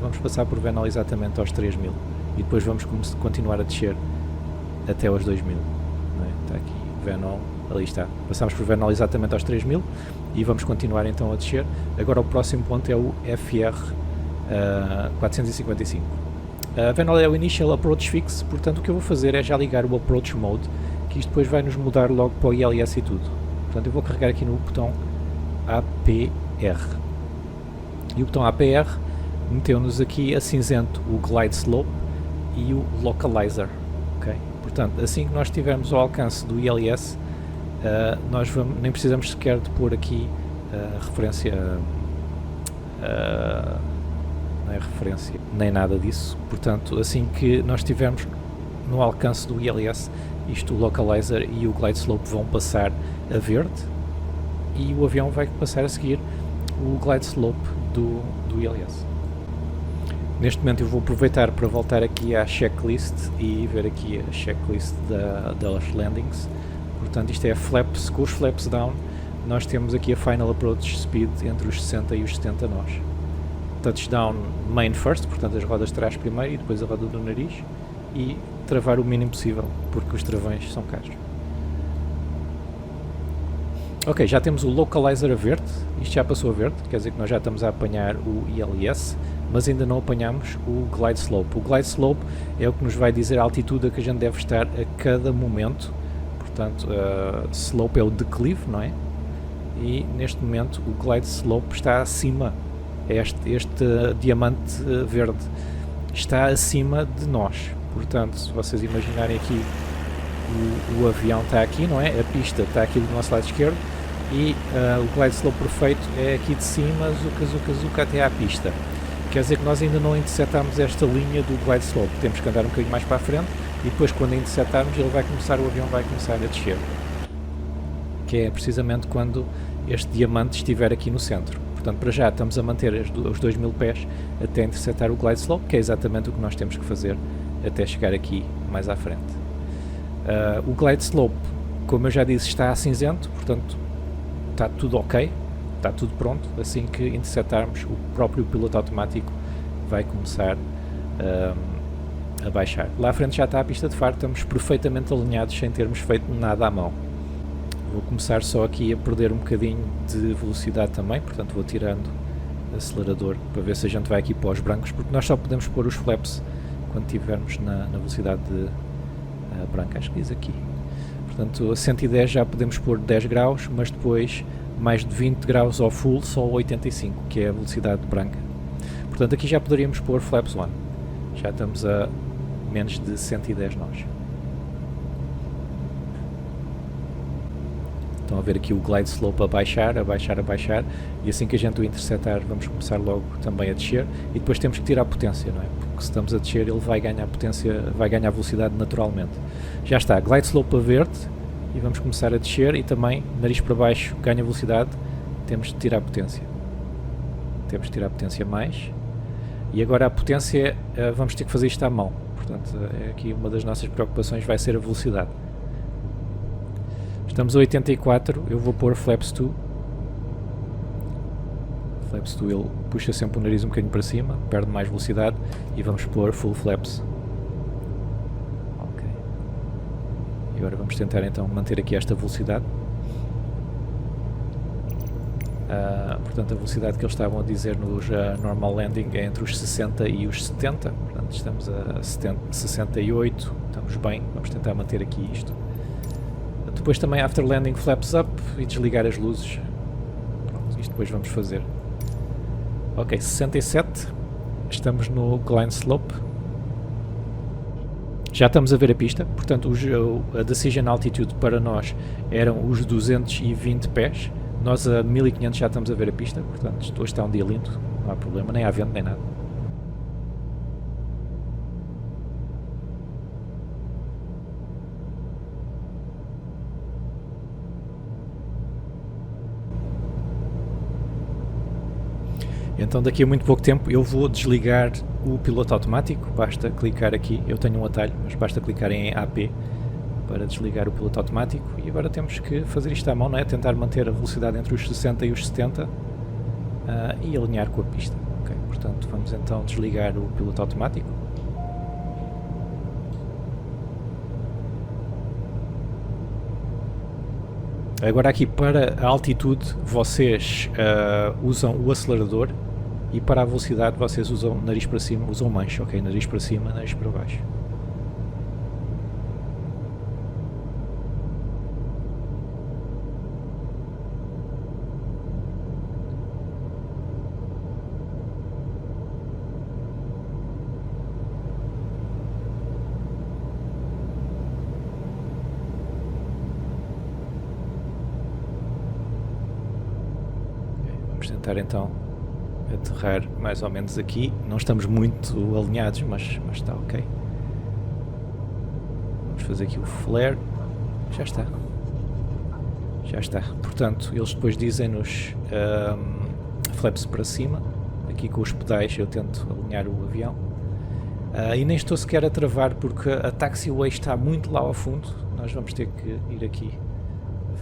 vamos passar por Venol exatamente aos 3000, e depois vamos continuar a descer até aos 2000, não é? Está aqui Venol, ali está, passamos por Venol exatamente aos 3000, e vamos continuar então a descer. Agora o próximo ponto é o FR 455. Venol é o Initial Approach Fix, portanto o que eu vou fazer é já ligar o Approach Mode, que isto depois vai nos mudar logo para o ILS e tudo. Portanto eu vou carregar aqui no botão APR. E o botão APR meteu-nos aqui a cinzento o Glide Slope e o Localizer. Okay? Portanto, assim que nós estivermos ao alcance do ILS, nós nem precisamos sequer de pôr aqui referência, não é referência, nem nada disso. Portanto, assim que nós estivermos no alcance do ILS, isto, o Localizer e o Glide Slope vão passar a verde, e o avião vai passar a seguir o Glide Slope do ILS. Neste momento eu vou aproveitar para voltar aqui à checklist e ver aqui a checklist das landings. Portanto, isto é flaps, com os flaps down, nós temos aqui a final approach speed entre os 60 e os 70 nós. Touchdown main first, portanto as rodas de trás primeiro e depois a roda do nariz, e travar o mínimo possível, porque os travões são caros. Ok, já temos o localizer a verde, isto já passou a verde, quer dizer que nós já estamos a apanhar o ILS, mas ainda não apanhamos o glide slope. O glide slope é o que nos vai dizer a altitude a que a gente deve estar a cada momento, portanto, slope é o declive, não é? E neste momento o glide slope está acima, este diamante verde está acima de nós, portanto, se vocês imaginarem aqui, o avião está aqui, não é? A pista está aqui do nosso lado esquerdo e o glide slope perfeito é aqui de cima, zuca até à pista. Quer dizer que nós ainda não interceptamos esta linha do glide slope, temos que andar um bocadinho mais para a frente e depois quando interceptarmos o avião vai começar a descer, que é precisamente quando este diamante estiver aqui no centro. Portanto, para já estamos a manter os 2000 pés até interceptar o glide slope, que é exatamente o que nós temos que fazer até chegar aqui mais à frente. O glide slope, como eu já disse, está cinzento, portanto está tudo ok, está tudo pronto. Assim que interceptarmos, o próprio piloto automático vai começar a baixar. Lá à frente já está a pista de faro, estamos perfeitamente alinhados sem termos feito nada à mão. Vou começar só aqui a perder um bocadinho de velocidade também, portanto vou tirando o acelerador para ver se a gente vai aqui para os brancos, porque nós só podemos pôr os flaps quando estivermos na velocidade branca, acho que diz aqui. Portanto, a 110 já podemos pôr 10 graus, mas depois mais de 20 graus ao full, só 85, que é a velocidade branca. Portanto, aqui já poderíamos pôr flaps 1. Já estamos a menos de 110 nós. Estão a ver aqui o glide slope a baixar, e assim que a gente o interceptar vamos começar logo também a descer, e depois temos que tirar a potência, não é? Porque se estamos a descer ele vai ganhar potência, vai ganhar velocidade naturalmente. Já está, glide slope a verde, e vamos começar a descer, e também nariz para baixo ganha velocidade, temos de tirar a potência. Temos de tirar a potência mais, e agora a potência vamos ter que fazer isto à mão, portanto aqui uma das nossas preocupações vai ser a velocidade. Estamos a 84, eu vou pôr flaps 2. Flaps 2 ele puxa sempre o nariz um bocadinho para cima, perde mais velocidade, e vamos pôr full flaps. Ok. E agora vamos tentar então manter aqui esta velocidade. Portanto a velocidade que eles estavam a dizer nos normal landing é entre os 60 e os 70, portanto estamos a 68, estamos bem, vamos tentar manter aqui isto. Depois também after landing flaps up e desligar as luzes. Pronto, isto depois vamos fazer. Ok, 67, estamos no glide slope. Já estamos a ver a pista, portanto a decision altitude para nós eram os 220 pés. Nós a 1500 já estamos a ver a pista, portanto hoje está um dia lindo, não há problema, nem há vento nem nada. Então daqui a muito pouco tempo eu vou desligar o piloto automático, basta clicar aqui, eu tenho um atalho, mas basta clicar em AP para desligar o piloto automático, e agora temos que fazer isto à mão, não é? Tentar manter a velocidade entre os 60 e os 70 e alinhar com a pista. Okay, portanto vamos então desligar o piloto automático. Agora aqui para a altitude vocês usam o acelerador, e para a velocidade vocês usam nariz para cima, usam manche, ok? Nariz para cima, nariz para baixo. Vamos tentar então aterrar mais ou menos aqui. Não estamos muito alinhados, mas está ok. Vamos fazer aqui o flare. Já está. Já está. Portanto, eles depois dizem-nos flaps para cima. aqui com os pedais eu tento alinhar o avião. E nem estou sequer a travar porque a taxiway está muito lá ao fundo. Nós vamos ter que ir aqui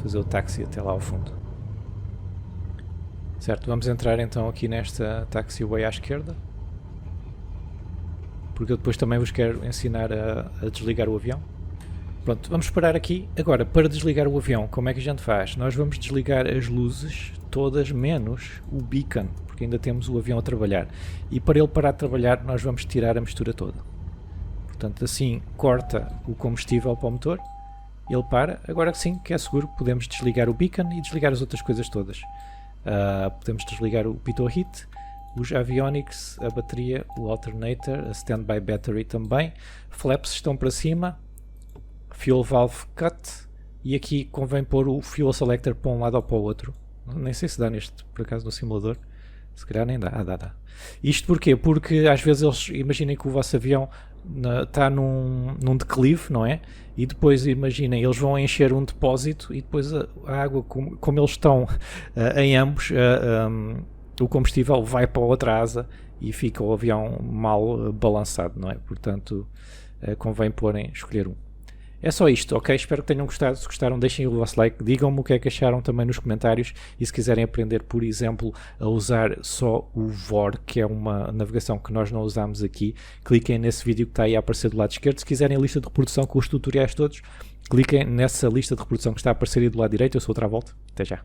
fazer o táxi até lá ao fundo. Certo, vamos entrar então aqui nesta taxiway à esquerda. Porque eu depois também vos quero ensinar a desligar o avião. Pronto, vamos parar aqui. Agora, para desligar o avião, como é que a gente faz? Nós vamos desligar as luzes todas menos o beacon, porque ainda temos o avião a trabalhar. E para ele parar de trabalhar, nós vamos tirar a mistura toda. Portanto, assim corta o combustível para o motor, ele para. Agora que sim, que é seguro, podemos desligar o beacon e desligar as outras coisas todas. Podemos desligar o pitot heat, os avionics, a bateria, o alternator, a standby battery também. Flaps estão para cima. Fuel valve cut, e aqui convém pôr o fuel selector para um lado ou para o outro. Nem sei se dá neste, por acaso, no simulador. Se calhar nem dá. Dá. Isto porquê? Porque às vezes eles, imaginem que o vosso avião está num declive, não é? E depois, imaginem, eles vão encher um depósito e depois a água, como eles estão em ambos, o combustível vai para a outra asa e fica o avião mal balançado, não é? Portanto, convém escolher um. É só isto, ok? Espero que tenham gostado. Se gostaram, deixem o vosso like, digam-me o que é que acharam também nos comentários, e se quiserem aprender, por exemplo, a usar só o VOR, que é uma navegação que nós não usamos aqui, cliquem nesse vídeo que está aí a aparecer do lado esquerdo. Se quiserem a lista de reprodução com os tutoriais todos, cliquem nessa lista de reprodução que está a aparecer aí do lado direito. Eu sou o Travolta. Até já.